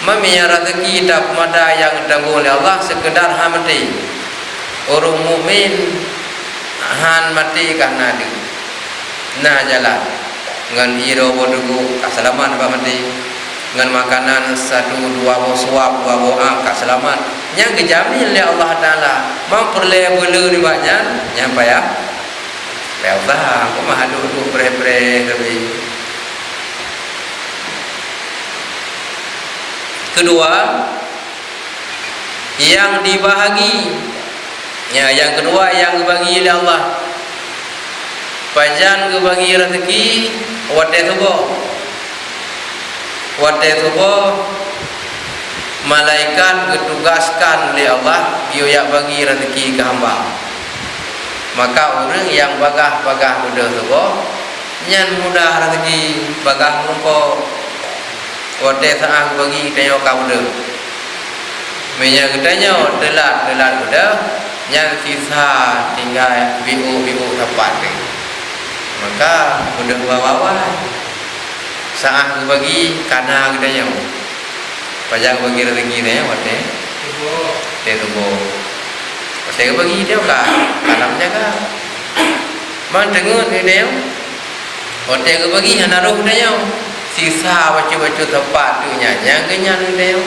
maminya rezeki tak mada yang tanggung oleh Allah sekedar mati orang mukmin han mati karena dia nah jalan dengan hiro bodogu kaselamat apa mati dengan makanan 1-2 buah suap 2 buah angkat selamat yang kejamin oleh Allah Ta'ala memperleh bela ni banyak yang payah usaha aku mah aduk pre lebih. Kedua yang dibahagi ya, yang kedua yang dibagi oleh Allah pajan dibagi rezeki wate tubuh malaikat ditugaskan oleh Allah dia bagi rezeki ke hamba. Maka orang yang bagah mudah tubuh nyan mudah rezeki bagah rumput wate saah bagi tanya ka mudah menya katanya telat mudah nyan sisa tinggal biu dapat maka mudah bawa saah bagi kana katanya pajak bagi rezeki dia wate tubuh wate bagi dia ka alam jaga Man dengar dia hotel ke bagi hanaruh dia sisa baca-baca tempat tu yang kenyan dia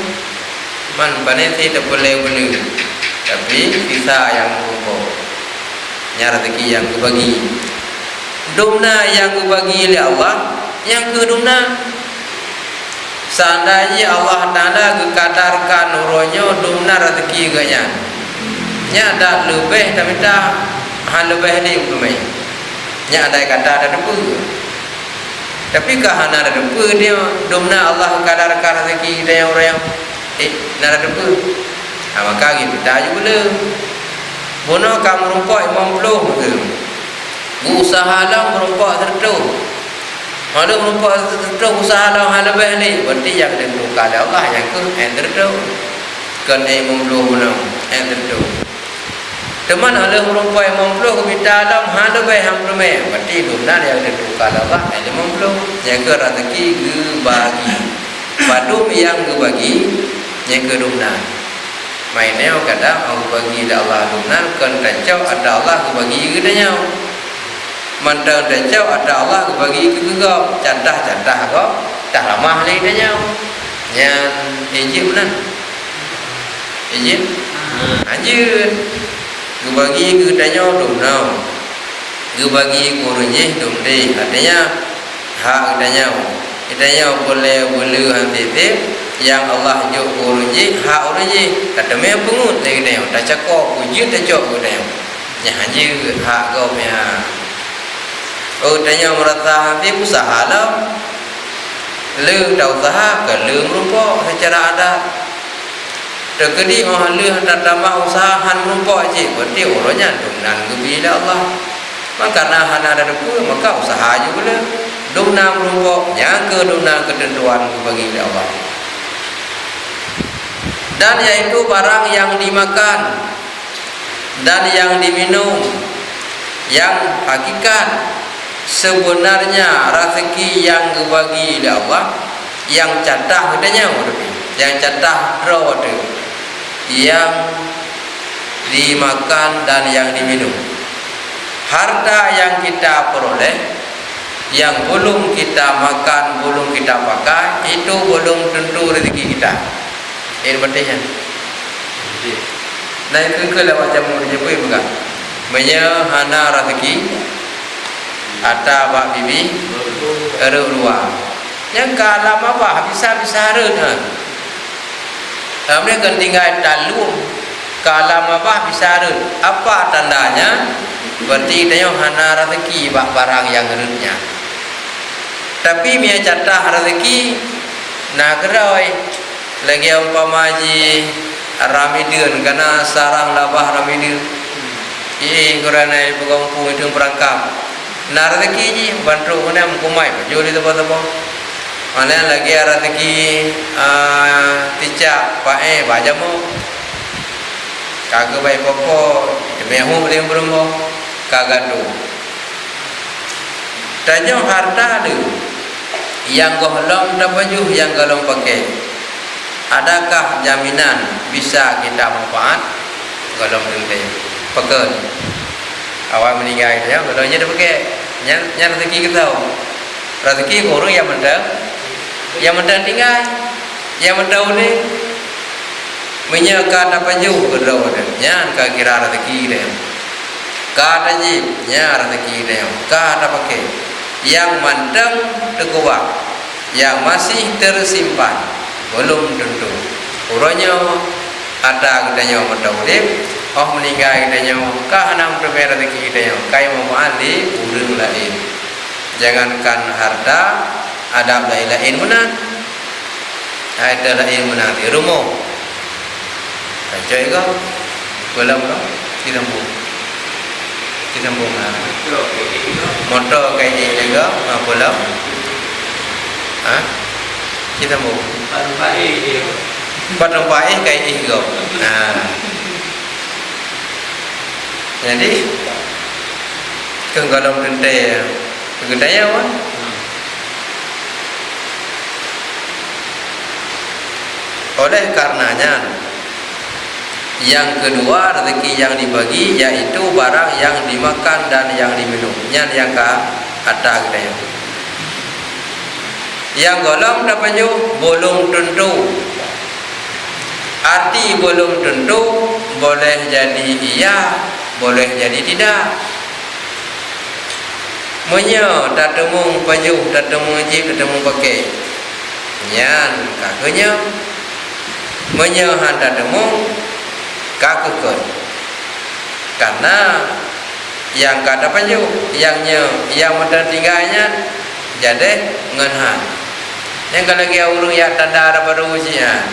man panai tak boleh tapi sisa yang rumput nya rezeki yang kubagi dumna yang kubagi oleh Allah yang kedumna seandainya Allah Ta'ala kekadarkan nuronya dumna rezeki ganya nya ada lebih tapi tak hal lebih ni umai nya ada kata ada depu tapi kahana ada depu dia dumna Allah kekadarkan rezeki dia orang yang nara depu maka kita juga bono kamu rumput 50 ke usaha lang rumput tertentu ada rumput tertentu usaha lang hal lebih ni berarti yang ditentukan Allah yang ke tertentu kan 50 bono tertentu teman ada rumput 50 ke kita lang hal lebih hamrame berarti dumna yang ditentukan Allah 50 yang ke rezeki ke bagi padum yang ke bagi yang ke dumna mainnya kadang aku bagi Allah dumna kan kacau ada Allah aku bagi ke dia mandang kacau ada Allah aku bagi ke kau candah kau dah lama ni dia yang Egypt nan Egypt anjir aku bagi ke dia dumna aku bagi kurunje dumde artinya hak dia boleh hanti yang Allah jauh urunji hak urunji kata me pengut lagi dia dah cakap puji dah cakap dia nya haji hak kau punya tanya merata hati usaha lah le dah usaha ke le merupa secara adat terkedi orang le hendak tambah usaha han merupa je berarti orangnya dumnan gebila Allah maka karena han ada depu maka usaha juga le dumnan merupa yang ke dumnan ketentuan bagi Allah dan yaitu barang yang dimakan dan yang diminum yang hakikat sebenarnya rezeki yang dibagi oleh Allah yang cadah katanya yang cadah draw yang dimakan dan yang diminum harta yang kita peroleh yang belum kita makan belum kita pakai itu belum tentu rezeki kita. Ini berarti nah itu lewat jamu menyebut bukan menyahana rezeki ada bak bibi ruang yang kalam apa bisa rena mereka tinggal dalum kalam apa bisa rena apa tandanya berarti dia hana rezeki bak barang yang rennya tapi dia catah rezeki nak keroi lagi umpama ji Ramadan karena sarang labah Ramadan kerana berkumpul itu perangkap nak rezeki ji bantu mana kumai jual itu apa mana lagi rezeki ticak pae bajamu kagak baik popo mehu boleh berumur kagak tu tanya harta ada yang golong dapat juh yang golong pakai adakah jaminan bisa kita manfaat golong ini pakai awal meninggal itu ya golongnya dah pakai yang rezeki kita rezeki orang yang mentang tinggal yang mentang ni menyekat apa jauh berdoa yang kira rezeki dia kata je yang rezeki dia kata pakai yang mentang terkuat yang masih tersimpan belum tentu orangnya ada katanya mentaulim meninggal katanya kahanam berbeda rezeki katanya kai manfaat di urang lain jangankan harta ada lain menang ada lain menang di rumah kacau ke belum kita sambung motor kayak ini juga belum kita mau Padang baik kayak itu. Nah, jadi kenggalam dente, kegedaya wan. Oleh karenanya Yang kedua, rezeki yang dibagi yaitu barang yang dimakan dan yang diminum. Yang ke atas kita. Yang golong dapat belum tentu. Arti belum tentu, boleh jadi iya, boleh jadi tidak. Menyo tak temu baju, tak temu jeep, tak temu pakai. Nyan kakenya. Menyo tak temu kakekon. Karena yang kata baju, yang mudah tinggalnya jadi ngenhan. Yang kalau dia urung ya tanda baru usia.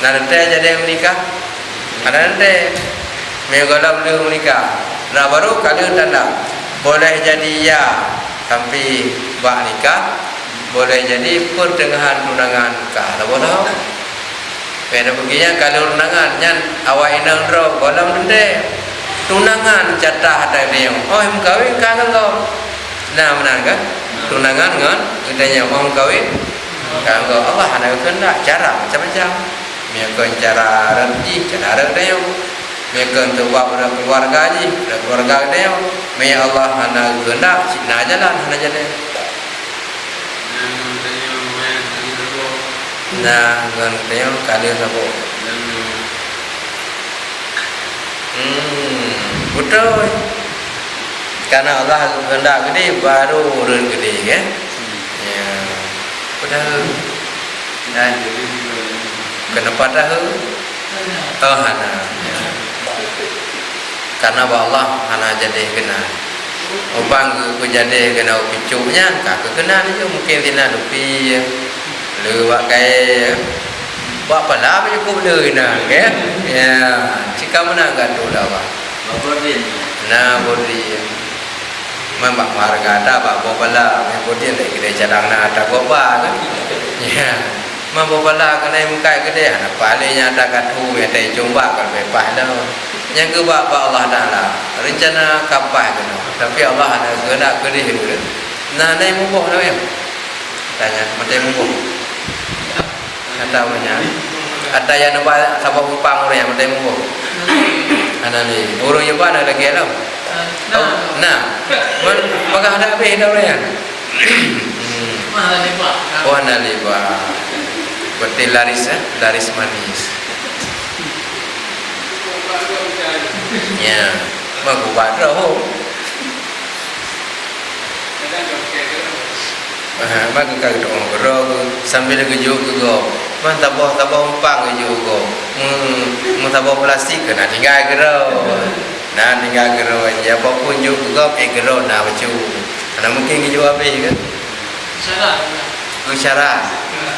Nanti jadi menikah. Ada nanti mengolah beliau menikah. Nah baru kalian tanda boleh jadi ya sampai bak nikah, boleh jadi pertengahan tunangan kah. Tak boleh. Pada begini kalau tunangan nyan awak inang roh golong nanti tunangan jatah ada dia. Oh yang kawin kah kau? Nah benar kan? Tunangan kan? Katanya mau kawin. Kau Allah ada kehendak cara macam-macam. Mereka cara rezeki, cara dia. Mereka untuk buat keluarga je, keluarga dia. Mereka Allah hana kehendak, cina jalan, hana jalan. Nah, kan dia kali sabo. Betul. Karena Allah kehendak gede baru urun gede kan. Ya. Betul. Dan kenapa tahu? Oh hana. Ya. Karena Allah hana jadi kena. Obang ku jadi kena picunya, kak kena dia mungkin tina lupi. Lu pakai buat pala punya ku le na ke? Ya, jika mana enggak tu dah pak. Bodin. Nah, bodin. Membak marga ada pak bopala, bodin lagi kita jalan na ada boba kan? Ya. Membopala kena muka gede, anak palingnya ada katu yang tay jumpa kan bepah dah. Yang kedua Allah Taala rencana kapal kena, tapi Allah ada kehendak gede dulu. Nah, nai mubuk dah ya. Tanya, macam mubuk. Ada punya. Ada yang nampak sabab umpang orang yang macam mubuk. Anak ni, orang yang mana lagi alam? Nah, maka ada apa yang orang yang? Mana ni pak? Oh, naliba. Betul laris laris manis. Ya, bagus banget roh. Maka kau dong roh sambil keju kego. Man tabah umpang keju kego. Tabah plastik kena tinggal gero. Nah tinggal gero aja. Apapun juga kego gero na baju. Karena mungkin keju apa kan? Syarat. Syarat.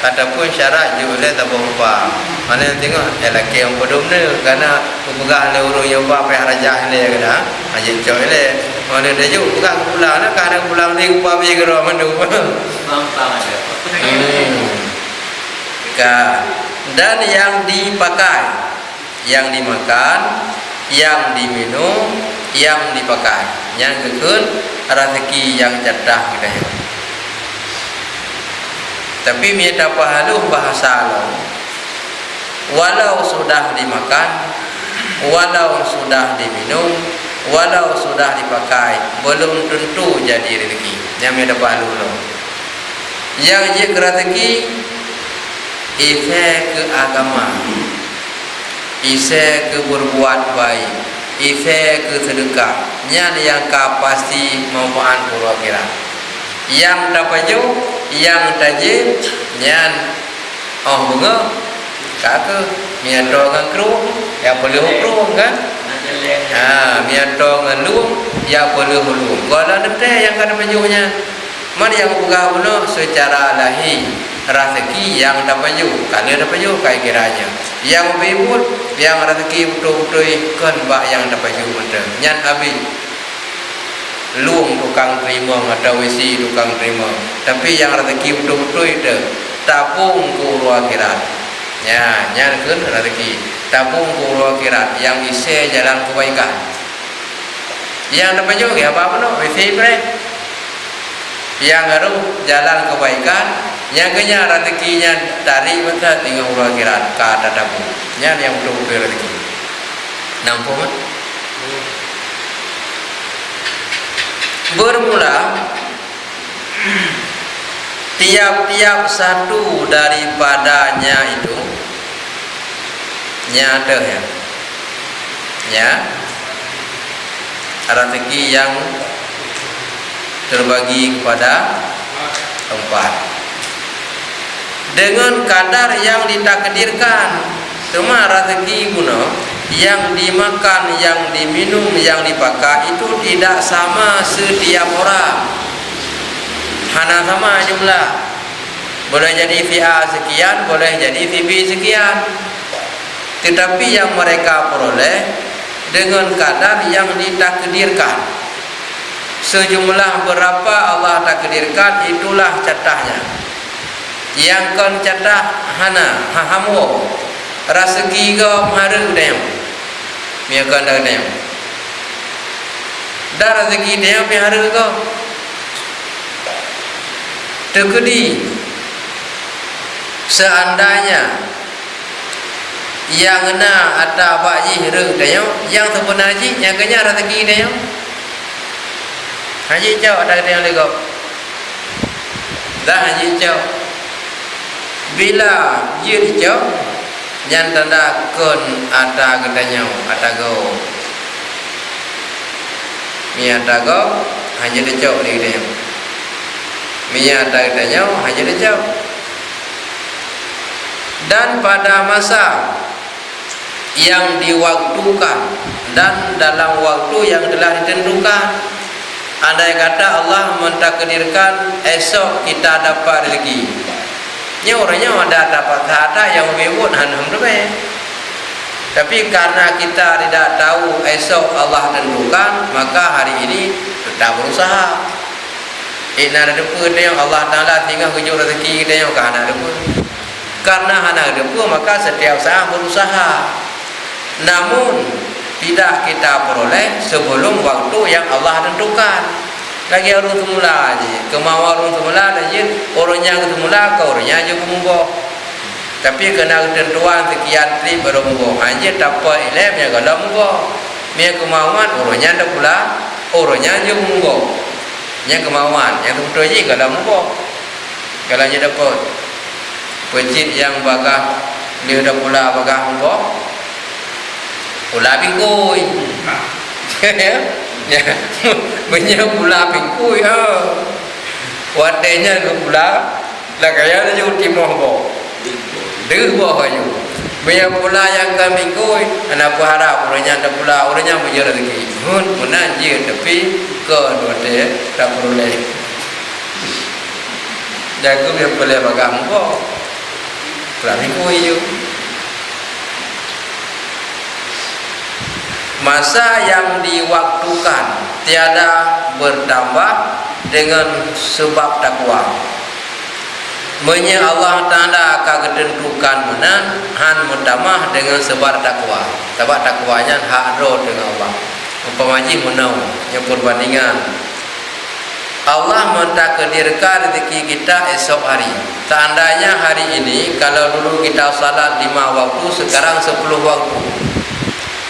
Ataupun syarat juga tabah umpang. Mana yang tengok lelaki yang pedum ni kerana pepegang le urung yang buat pihak raja ni kena ajak coy le mana dia juga pegang pulang lah kerana pulang ni upah pergi ke rumah mandu Gampang aja. Dan yang dipakai, yang dimakan, yang diminum, yang dipakai, yang kekun rezeki yang jatah kita. Tapi minta pahalu bahasa Allah. Walau sudah dimakan, walau sudah diminum, walau sudah dipakai, belum tentu jadi rezeki. Yang ada pahala lo. Yang jadi rezeki, efek ke agama, efek ke berbuat baik, efek ke sedekah. Yang kapasi manfaat pura kira. Yang dapat jauh, yang tajir, yang bunga. Kakak mianto ngan kru ya boleh kru kan mianto ngan lu ya boleh lu kalau nanti yang kena bajunya mana yang buka bunuh secara lahir rezeki yang dapat baju kalau dapat baju kayak kiranya yang bebut yang rezeki betul-betul kan bak yang dapat baju betul nyan habis luang tukang terima atau isi tukang terima tapi yang rezeki betul-betul itu tabung ke akhirat. Ya, nyarkan rezeki tabung guru akhirat yang isi jalan kebaikan. Yang dapat juga apa no? Wisi bre. Yang harus jalan kebaikan, Yang kenya rezekinya dari mata tinggal ulah akhirat ka tatapu. Nya yang betul-betul rezeki. Nampak kan? Bermula tiap-tiap satu daripadanya itu nyata ya rezeki yang terbagi kepada 4 dengan kadar yang ditakdirkan. Cuma rezeki guna yang dimakan, yang diminum, yang dipakai itu tidak sama setiap orang. Hana sama jumlah. Boleh jadi VA sekian, boleh jadi VB sekian. Tetapi yang mereka peroleh dengan kadar yang ditakdirkan. Sejumlah berapa Allah takdirkan, itulah catahnya. Yang kan catah hana hahamu rezeki kau hari dem. Miakan dah dem. Dah rezeki dem pi hari kau. Tekedi seandainya yang na ada baji reng dia yang sempurna haji yang kenya rezeki dia haji jauh ada dia lego dah haji jauh bila jir jauh yang tanda kon ada gedanya ada go mi ada go haji dia jauh dia mi ada gedanya haji dia jauh. Dan pada masa yang diwaktukan dan dalam waktu yang telah ditentukan, andai kata Allah mentakdirkan esok kita dapat rezeki, nya orangnya ada dapat harta yang mewah alhamdulillah. Tapi karena kita tidak tahu esok Allah tentukan, maka hari ini tetap berusaha. Ina ada depan dia Allah Taala tinggal kejuk rezeki kita yang kana depan. Karena hana depan maka setiap saat berusaha. Namun tidak kita peroleh sebelum waktu yang Allah tentukan. Lagi orang semula aja, kemauan orang semula aja, orangnya semula kau orangnya juga munggo. Tapi kena ketentuan sekian tri baru munggo. Hanya dapat ilmu yang kalau munggo. Mia kemauan orangnya ada pula, orangnya juga munggo. Yang kemauan yang betul aja kalau munggo. Kalau dia dapat pecit yang bagah dia ada pula bagah munggo. Pula bingkui. Ya. Banyak pula bingkui wadenya pula lah kaya ada juga timah bo. Deh bo ayo. Banyak pula yang kami bingkui anak harap orangnya ada pula orangnya punya rezeki. Menanjir tapi ke dua dia tak boleh. Jago dia boleh bagah munggo. Pula bingkui yo. Masa yang diwaktukan tiada bertambah dengan sebab takwa. Menye Allah Taala akan ketentukan menan han bertambah dengan sebab takwa. Sebab takwanya hak ro dengan Allah. Umpamaji menau yang perbandingan. Allah mentakdirkan rezeki kita esok hari. Seandainya hari ini kalau dulu kita salat 5 waktu, sekarang 10 waktu.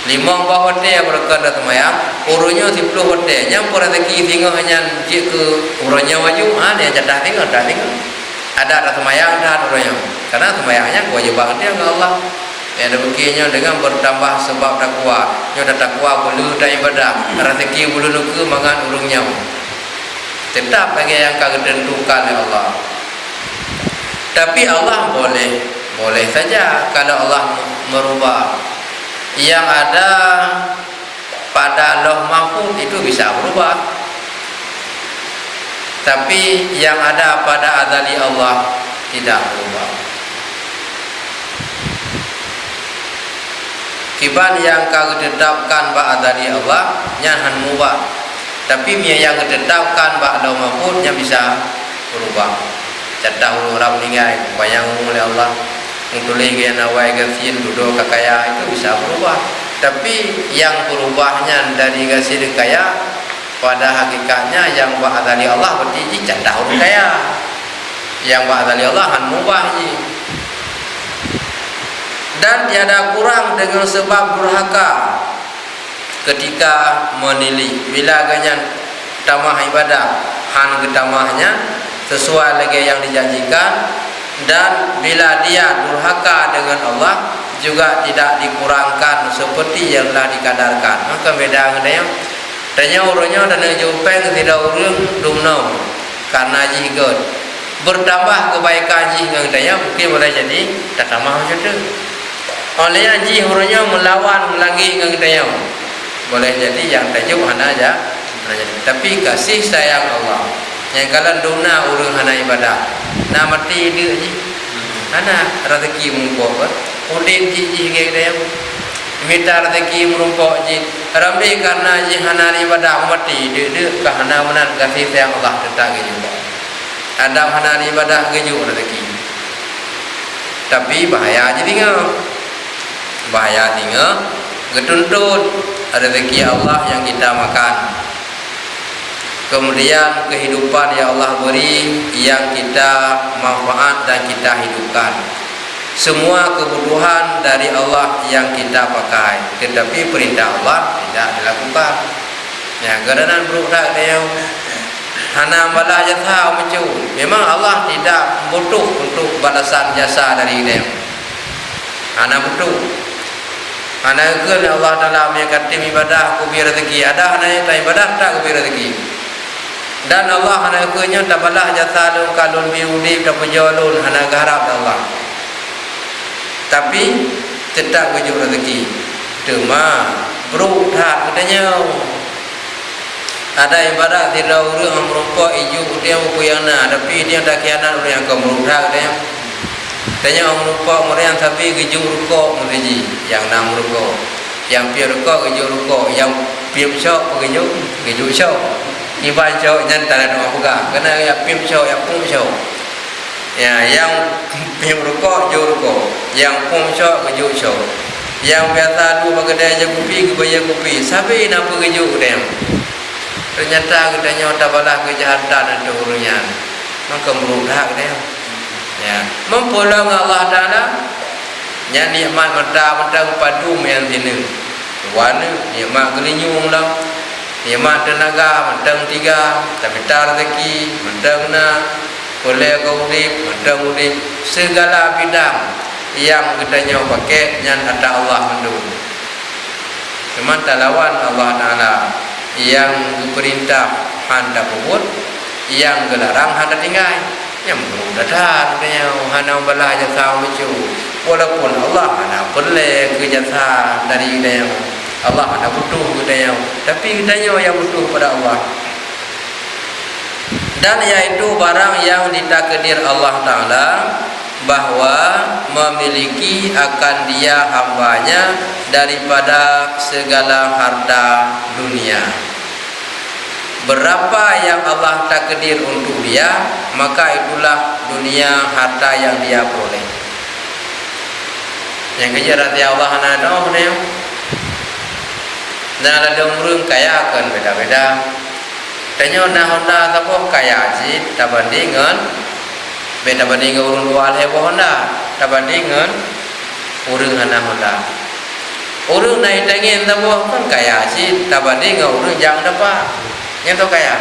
5 hotel berkata semayang, urunnya 10 hotel. Yang per rezeki tinggal hanya ke urunnya wajib, dia jatah tinggal, dah tinggal. Ada semayang, dah urunnya. Karena semayangnya kewajiban dia dengan Allah. Yang demikiannya dengan bertambah sebab takwa. Yang takwa bulu dan ibadah, rezeki bulu nuku makan urungnya. Tetap bagi yang kagak tentukan oleh Allah. Tapi Allah boleh saja kalau Allah merubah. Yang ada pada Lauh Mahfuz itu bisa berubah. Tapi yang ada pada azali Allah tidak berubah. Kiban yang kau tetapkan pada azali Allah nyahan mubah. Tapi yang ditetapkan pada Lauh Mahfuz yang bisa berubah. Catat orang meninggal bayang oleh Allah. Tulis yang awal gasil duduk kekaya itu bisa berubah. Tapi yang berubahnya dari gasil kaya pada hakikatnya yang dari Allah berarti cadah orang kaya. yang ba'dali Allah han mubah ji. Dan tiada kurang dengan sebab durhaka ketika menilih bila ganyan tamah ibadah han getamahnya sesuai lagi yang dijanjikan, dan bila dia durhaka dengan Allah juga tidak dikurangkan seperti yang telah dikadarkan. Maka beda dengan tanya urutnya dan jumpeng tidak urung dumno karena jigot bertambah kebaikan ji dengan tanya mungkin boleh jadi tak tambah macam tu. Oleh ji urutnya melawan lagi dengan tanya boleh jadi yang tajuk hana aja. Tapi kasih sayang Allah yang kalian dona urung hana ibadah na mati dia ji hana rezeki mumpuk udin ji gaya minta rezeki merumpuk ji ramai karena ji hana ibadah mati dia ke hana menan kasih sayang Allah tetap gitu ada hana ibadah geju rezeki. Tapi bahaya je tinggal getuntut rezeki Allah yang kita makan, kemudian kehidupan yang Allah beri yang kita manfaat dan kita hidupkan, semua kebutuhan dari Allah yang kita pakai, tetapi perintah Allah tidak dilakukan. Ya, kerana berutak dia hana balas jasa macam memang Allah tidak butuh untuk balasan jasa dari dia. Hana butuh. Hana ke Allah dalam yang kata ibadah ku biar rezeki, ada hana yang tak ibadah tak ku biar rezeki. Dan Allah hana kenya tak balas jasa lun kalun biudi tak pejalun hana garap Allah. Tapi tetap wujud rezeki. Cuma berutak katanya. Ada ibadah tidak urang merupuk iju dia upayana tapi dia tak kianan orang yang kau berutak katanya. Tanya orang merupuk orang tapi geju rukuk mengaji yang nam rukuk. Yang pi rukuk geju rukuk, yang pi syok geju syok. Iban syok nyan tak ada apa kena yang pi syok yang pun syok. Ya, yang pi rukuk jo rukuk, yang pun syok geju syok. Yang biasa dua bagedai je kopi ke bayar kopi. Sabi nak geju dem. Ternyata katanya tak balas kejahatan itu urunnya. Maka merudak dia. Ya, mempolong Allah Taala yang nikmat mata padu yang sini. Warna nikmat gelinyung lah. Nikmat tenaga mentang tiga, tapi tak rezeki mentang na boleh kau urip, mentang urip segala bidang yang katanya pakai yang ada Allah mendu. Cuma tak lawan Allah Taala yang perintah handa pun, yang gelarang handa tinggal. Yang berudah katanya hana balah jasa macam walaupun Allah hana boleh ke jasa dari dia Allah hana butuh katanya, tapi katanya yang butuh pada Allah. Dan yaitu barang yang ditakdir Allah Ta'ala bahwa memiliki akan dia hambanya daripada segala harta dunia. Berapa yang Allah takdir untuk dia, maka itulah dunia harta yang dia peroleh. Yang kejar hati Allah ada ni. Dan ada orang kaya kan beda-beda. Tanya Honda tapo kaya sih, tak bandingan. Beda bandingan orang luar heboh Honda, tak bandingan orang hana Honda. Orang naik tangin tapo kan kaya sih, tak bandingan orang jangan dapat. Yang tu kaya.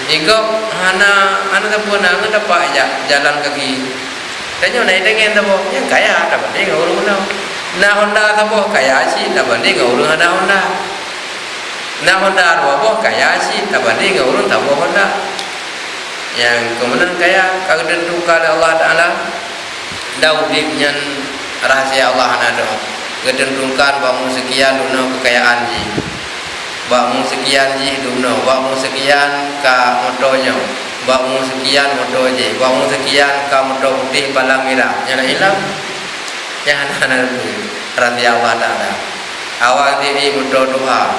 Ikut hana tak pun nak dapat jalan kaki. Tanya naik dengan tak pun yang kaya tak banding orang mana. Nah Honda tak pun kaya sih tak banding orang ada Honda. Nah Honda apa kaya sih tak banding orang tak bawa Honda. Yang kemudian kaya kalau tentukan Allah Taala daudip yang rahasia Allah ada. Ketentukan bangun sekian dunia kekayaan ji. Bakmu sekian ji duno, bakmu sekian ka motonya, bakmu sekian moto je, bakmu sekian ka moto putih palang merah. Jangan hilang, jangan ada rahasia Allah Taala. Awak ini moto duha,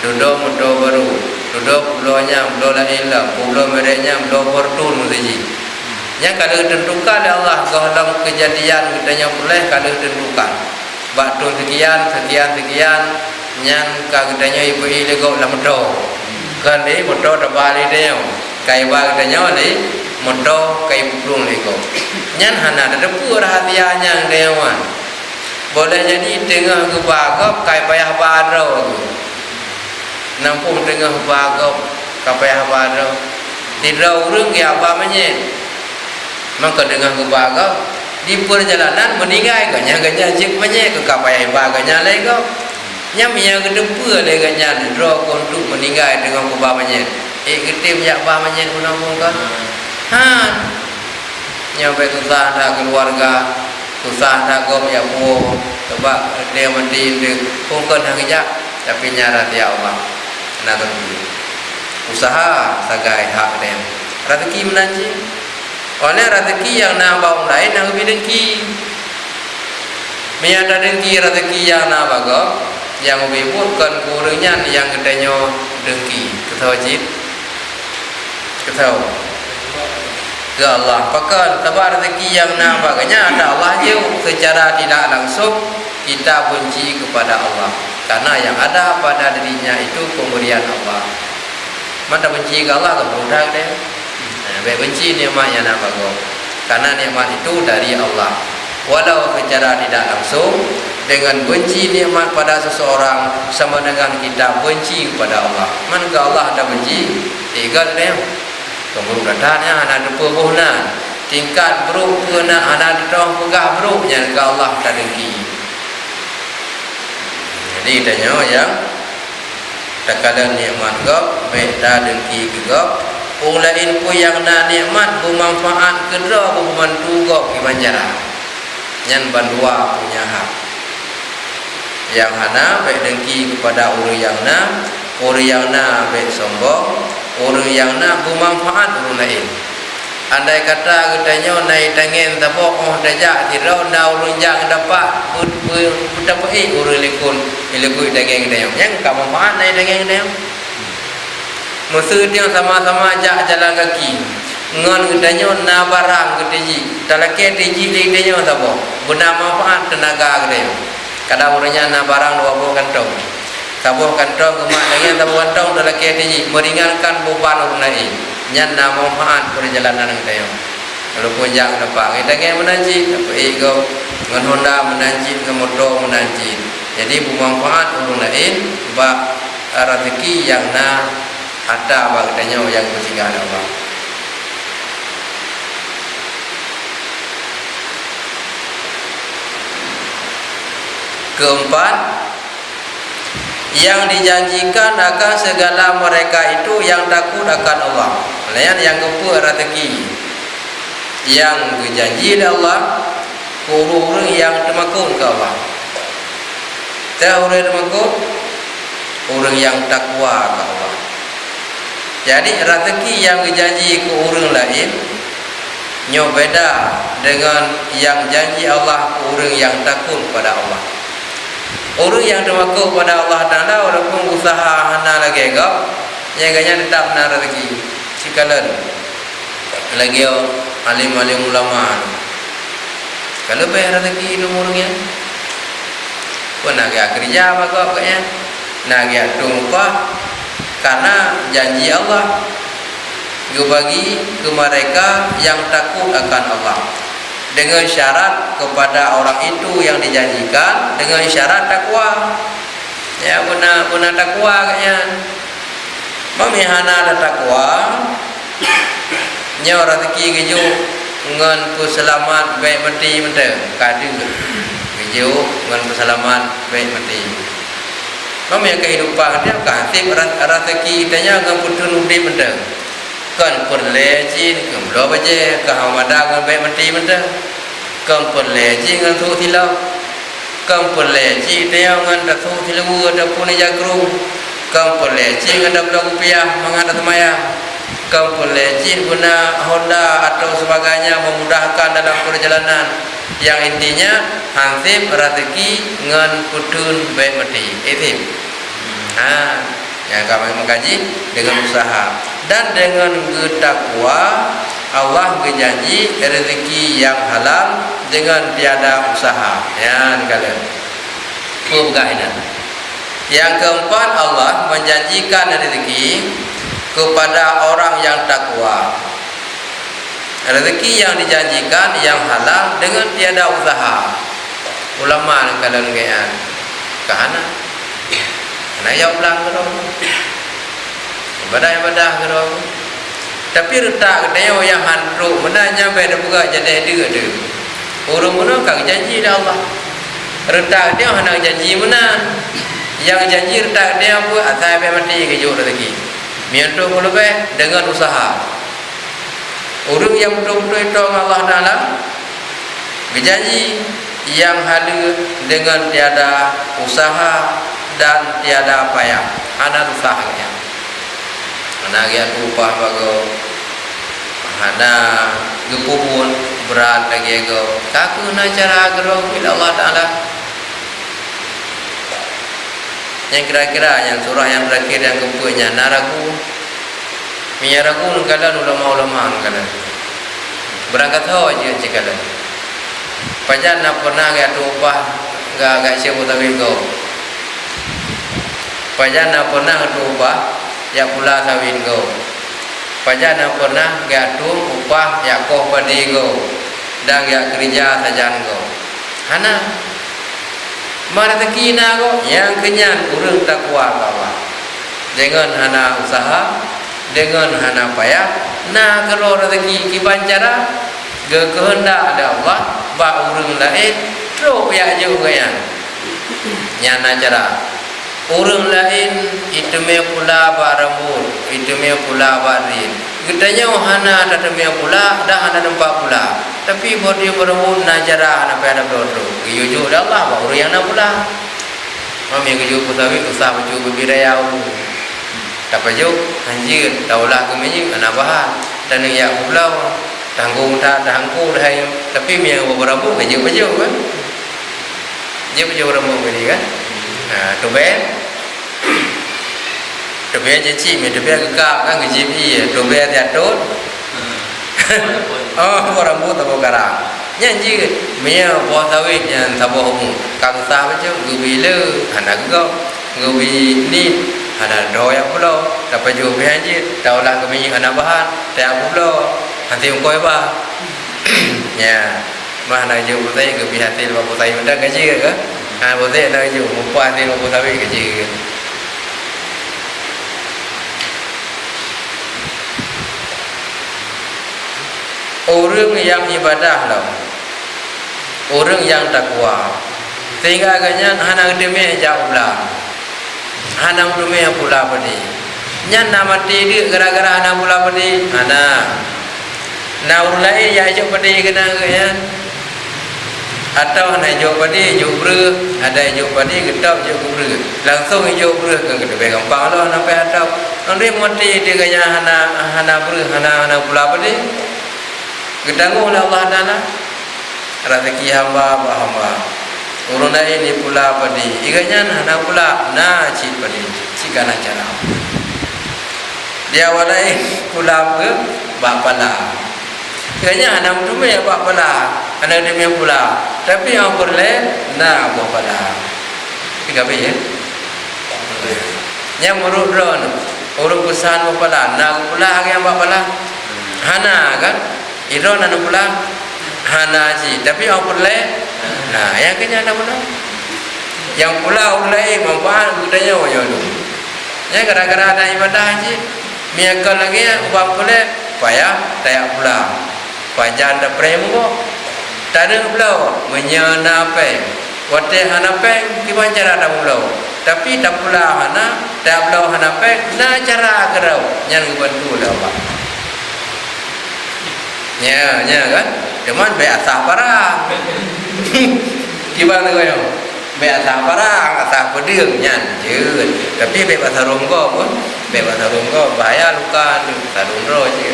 duduk moto baru, duduk pulaunya, pulau lain lah, pulau merahnya, pulau fortun mesti. Yang kalau ditentukan oleh Allah dalam kejadian katanya boleh kalau ditentukan. Batu sekian, nyan katanya ibu ini kau lam do kan ni motor dah balik dia kai ba katanya ni motor kai puplung lego nyan hana ada pu rahasianya dewan boleh jadi tengah ke bagop kai payah baro tu nampung tengah bagop kai payah baro tidak urang ya apa menye maka tengah ke bagop di perjalanan meninggal ganya jik menye ke kai payah baganya lego nyam yang kedua leganya dro kontu meninggal dengan ke baganya kita punya apa menye nampung kan han nyampe susah dah keluarga susah dah gom ya po sebab dia mandi dia pungkan hangijak tapi nyara dia Allah nak usaha sagai hak dia rezeki menanji oleh rezeki yang nak bawa lain nak lebih dengki miada dengki rezeki yang nak bago yang lebih bukan kurangnya yang katanya dengki ketahu wajib ketahu ke Allah pakai tabar rezeki yang nampaknya ada Allah je secara tidak langsung kita benci kepada Allah karena yang ada pada dirinya itu pemberian Allah mana benci ke Allah ke budak dia baik benci nikmat yang nampak karena nikmat itu dari Allah walau secara tidak langsung dengan benci nikmat pada seseorang sama dengan kita benci kepada Allah mana ke Allah ada benci tiga dia kemudian datanya anak depohna tingkat bro kena anak ditoh pegah bro nya ke Allah tak dengki jadi tanya yang takala nikmat gop beda dengki gop ulain pun yang na nikmat bermanfaat kedra membantu gop imanjara nyan bandua punya hak yang hana baik dengki kepada orang yang na baik sombong orang yang nak bermanfaat orang lain. Andai kata katanya naik tangan tapok dajak tirau dah orang yang dapat dapat orang lekun tangan katanya. Yang kamu manfaat naik tangan katanya. Masa dia sama-sama ajak jalan kaki. Ngan katanya na barang katanya. Talake tiji katanya tapok. Guna manfaat tenaga katanya. Kadang orangnya na barang 20 kantong. Tabuh kantong kemak dengan tabuh kantong dalam KTJ meringankan beban orang lain nyan na manfaat perjalanan kita yang walaupun jangan dapat kita ingin menanjit dapat ego dengan Honda menanjit dengan motor menanjit jadi bermanfaat orang lain bak rezeki yang na ada bak katanya yang bersinggah Allah keempat yang dijanjikan akan segala mereka itu yang takut akan Allah. Yang kedua rezeki yang berjanji oleh Allah orang yang temakun ke Allah. Tahu orang temakun orang yang takwa ke Allah. Jadi rezeki yang berjanji ke orang lain nyo beda dengan yang janji Allah ke orang yang takut pada Allah. Orang yang termakuk pada Allah Ta'ala walaupun usaha hana lagi gap nyaganya tetap benar rezeki sikalan lagi alim-alim ulama kalau bayar rezeki itu orangnya pun agak kerja apa kok kayaknya agak tumpah karena janji Allah dia bagi ke mereka yang takut akan Allah dengan syarat kepada orang itu yang dijanjikan dengan syarat takwa ya benar takwa kayaknya memihana ada takwa nya rezeki keju ngan selamat baik mati mentah kadu keju ngan selamat baik mati memang kehidupan dia kasih rezeki tanya ngan putun undi mentah kan perlejin kemblo baje ka hamada ngan baik mati mentah kan perlejin ngan tu tilau kan perlejin dia ngan tu tilau ada pun jagru kan perlejin ada rupiah mangada temaya kan perlejin guna Honda atau sebagainya memudahkan dalam perjalanan yang intinya hansip rezeki ngan putun baik mati itu yang kami mengkaji dengan usaha dan dengan takwa Allah berjanji rezeki yang halal dengan tiada usaha ya kalian pemgahinan yang keempat Allah menjanjikan rezeki kepada orang yang takwa rezeki yang dijanjikan yang halal dengan tiada usaha. Ulama kalau ngean kahana ana ya ulang karo ibadah karo tapi retak dia yang hantu menanya beda buka jadi dia urung mana kang janji dah Allah retak dia hendak janji mana yang janji retak dia apa asal be mati ke jo rezeki mianto lebih dengan usaha urung yang betul-betul itu Allah Taala berjanji yang hadir dengan tiada usaha dan tiada payah ana usahanya ana dia upah bago ana gepupun berat lagi go kaku na cara gero bila Allah Taala yang kira-kira yang surah yang terakhir yang keempatnya naraku miyaraku kala ulama-ulama kala berangkat aja cikalan pajan na pernah ga upah ga siapa tapi go pajan na pernah upah ya pula sawin go pajan na pernah ga upah ya koh padi go dan ya kerja sajan go hana rezeki na go yang kenyan urang takwa Allah dengan hana usaha dengan hana payah na kalau rezeki kibancara ge kehendak ada Allah ba urang lain ro ya juga yang nyana cara urang lain itu me pula ba rambut itu me pula ba rin gedanya hana ada me pula dah ada tempat pula tapi bodi berambut na cara na pada dodo yuju ada Allah ba urang yang na pula mami geju putawi usah baju bibiraya tapi jo anjir daulah kemenyi ana bahan dan ya pulau tanggung tak tangku dah tapi yang beberapa baju kan dia baju berapa beli kan tu ben cici me tu ben gegap kan gaji tu ben jatuh oh berapa tak bergarang nyanyi me bos sawit yang sabo kang sa baju gubile anak go gubi ni ada doa pulau tapi juga berjanji daulah kami anak bahan tak pulau nanti ungkoi bah ya mana je putai ke pihak hasil bapak putai unda gaji ke putai nak je upah hasil bapak putai gaji orang yang ibadah lah orang yang takwa sehingga agaknya anak demi jauh lah hanam dume pula padi nyan nama tidik gara-gara hanam pula padi ana na ulai ya jo padi kena kan atau ana jo padi jo bre ada jo padi getap jo bre langsung jo bre kan ke gampang lo ana pe atau ande mati dia gaya hana bre hana pula padi gedangu oleh Allah Taala rezeki hamba hamba urang ini pula padi iganya hana pula na cik padi cikana cara dia walai pula ke bapala iganya hana mutume ya bapala hana demi pula tapi yang berle na bapala tiga be ya yang murut ron urang pesan bapala na pula yang bapala hana kan iron anu pula hana ji tapi yang berle nah, yang kenyana mana? Yang pula ulai manfaat budaya wajah tu. Ya gara-gara ada ibadah haji, miakal lagi ubah pula payah tayak pula. Pajan dah premo, tada pula menyanape. Wate hanape kiban cara dah pula. Tapi tak pula hana, tak pula hanape, na cara kerau yang bantu dah apa. Ya kan? Cuman biasa parah. Gimana kau? Biasa parang, asal pedang nyan, je. Tapi biasa ronggo pun, biasa ronggo bahaya luka tu, sarungro je.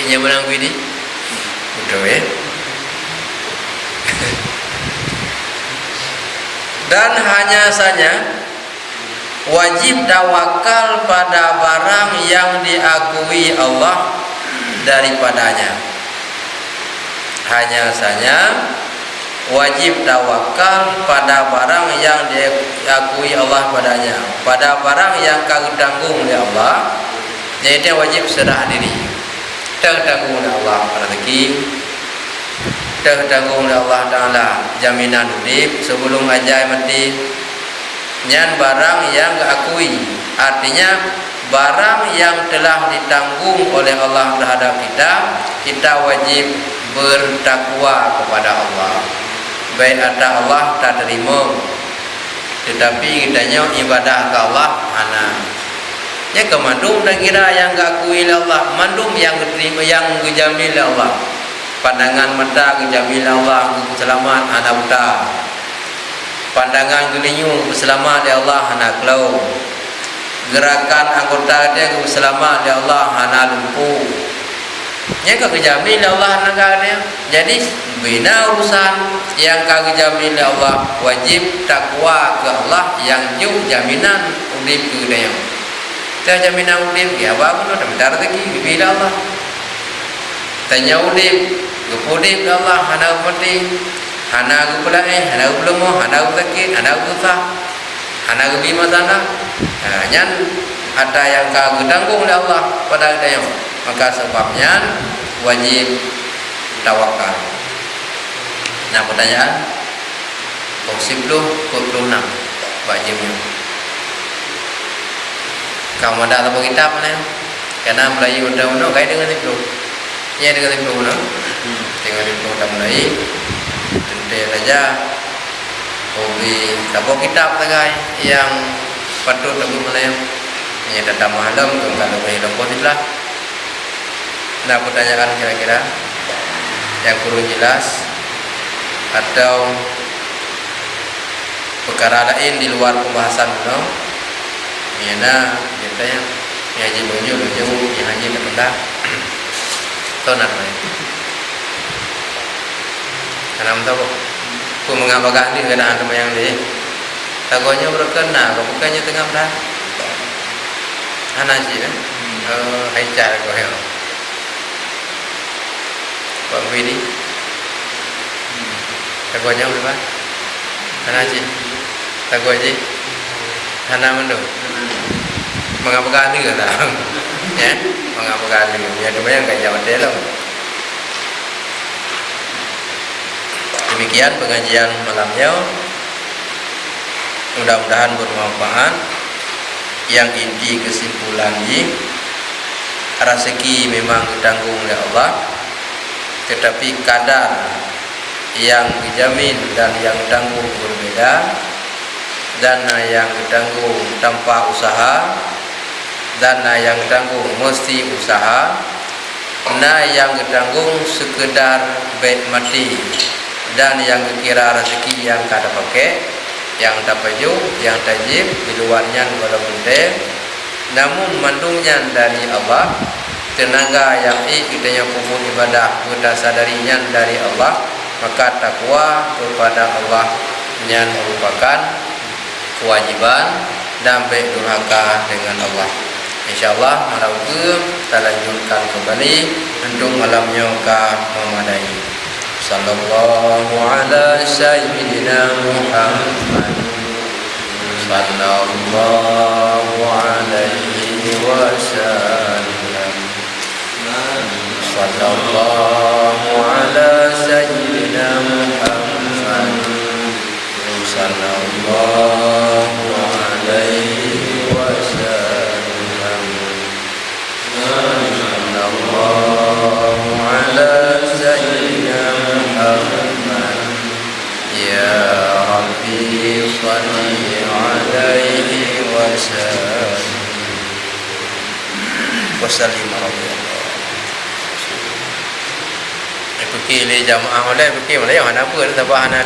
Ini menang ini, betul ya. Dan hanya saja wajib tawakal pada barang yang diakui Allah daripadanya. Hanya saja wajib tawakal pada barang yang diakui Allah padanya, pada barang yang kau tanggung oleh Allah Jadi wajib serah diri. Tertanggung oleh Allah rezeki, tertanggung oleh Allah Taala jaminan hidup sebelum ajal mati. Nyan barang yang akui, artinya barang yang telah ditanggung oleh Allah terhadap kita, kita wajib bertakwa kepada Allah. Baik ada Allah tak terima, tetapi kitanya ibadah ke Allah mana? Ya kemandung dan kira yang akui oleh Allah, mandung yang diterima yang dijamil oleh Allah. Pandangan mata dijamil Allah, selamat anak buta. Pandangan gelinyu selamat ya Allah anak kelau. Gerakan anggota dia selamat ya Allah anak lumpuh. Nya kejamin Allah anak dia. Jadi bina urusan yang kejamin Allah wajib takwa ke Allah yang jauh jaminan udip ke dia. Kita jaminan udip ya apa pun ada bentar rezeki bila Allah. Tanya udip, udip Allah anak mati. Anak aku pelai, anak aku lemah, anak aku sakit, anak aku susah, anak aku bima sana. Nyan ada yang kau tanggung oleh Allah pada dia. Maka sebabnya wajib tawakal. Nah pertanyaan, konsep lu 26 wajibnya. Kamu ada apa kitab mana? Karena Melayu undang-undang kait dengan itu. Ya dengan itu mana? Dengan itu undang Melayu. Tentu saja hobi dapat kitab saja yang patut lagu Melayu. Ini datang malam kalau boleh dapat itulah. Nah pertanyaan kira-kira yang perlu jelas atau perkara lain di luar pembahasan no? Mina biasanya ngaji banyak jauh yang ngaji terpendah. Tonat main. Karena tahu aku mengabarkan di keadaan teman yang di takutnya berkena, bukannya tengah dah. Anak sih kan? Hai cara kau yang Pak Widi takutnya berapa? Anak sih takut aja. Anak mendung mengabarkan di keadaan, ya mengabarkan di ya teman yang kayak jawab dia loh. Demikian pengajian malamnya. Mudah-mudahan bermanfaat. Yang inti kesimpulannya, rezeki memang ditanggung oleh Allah, tetapi kadar yang dijamin dan yang ditanggung berbeda. Dana yang ditanggung tanpa usaha, dana yang ditanggung mesti usaha, dana yang ditanggung sekedar baik mati, dan yang kira rezeki yang kada pakai, yang tak baju, yang tajib di luarnya walaupun tem, namun mandungnya dari Allah, tenaga yang kitanya kubur ibadah kita sadarinya dari Allah, maka takwa kepada Allah yang merupakan kewajiban dan baik durhaka dengan Allah. InsyaAllah malam ke kita lanjutkan kembali untuk malamnya ke memadai. Sallallahu ala sayyidina Muhammad sallallahu alaihi wasallam. Sallallahu ala sayyidina Muhammad sallallahu alaihi wasallam. Sallallahu ala sayyidina Muhammad. Ya Rabbi salli alaihi wasallam. Wasallim Allah. Pergi le jamaah oleh pergi mana yang ada apa sabah ada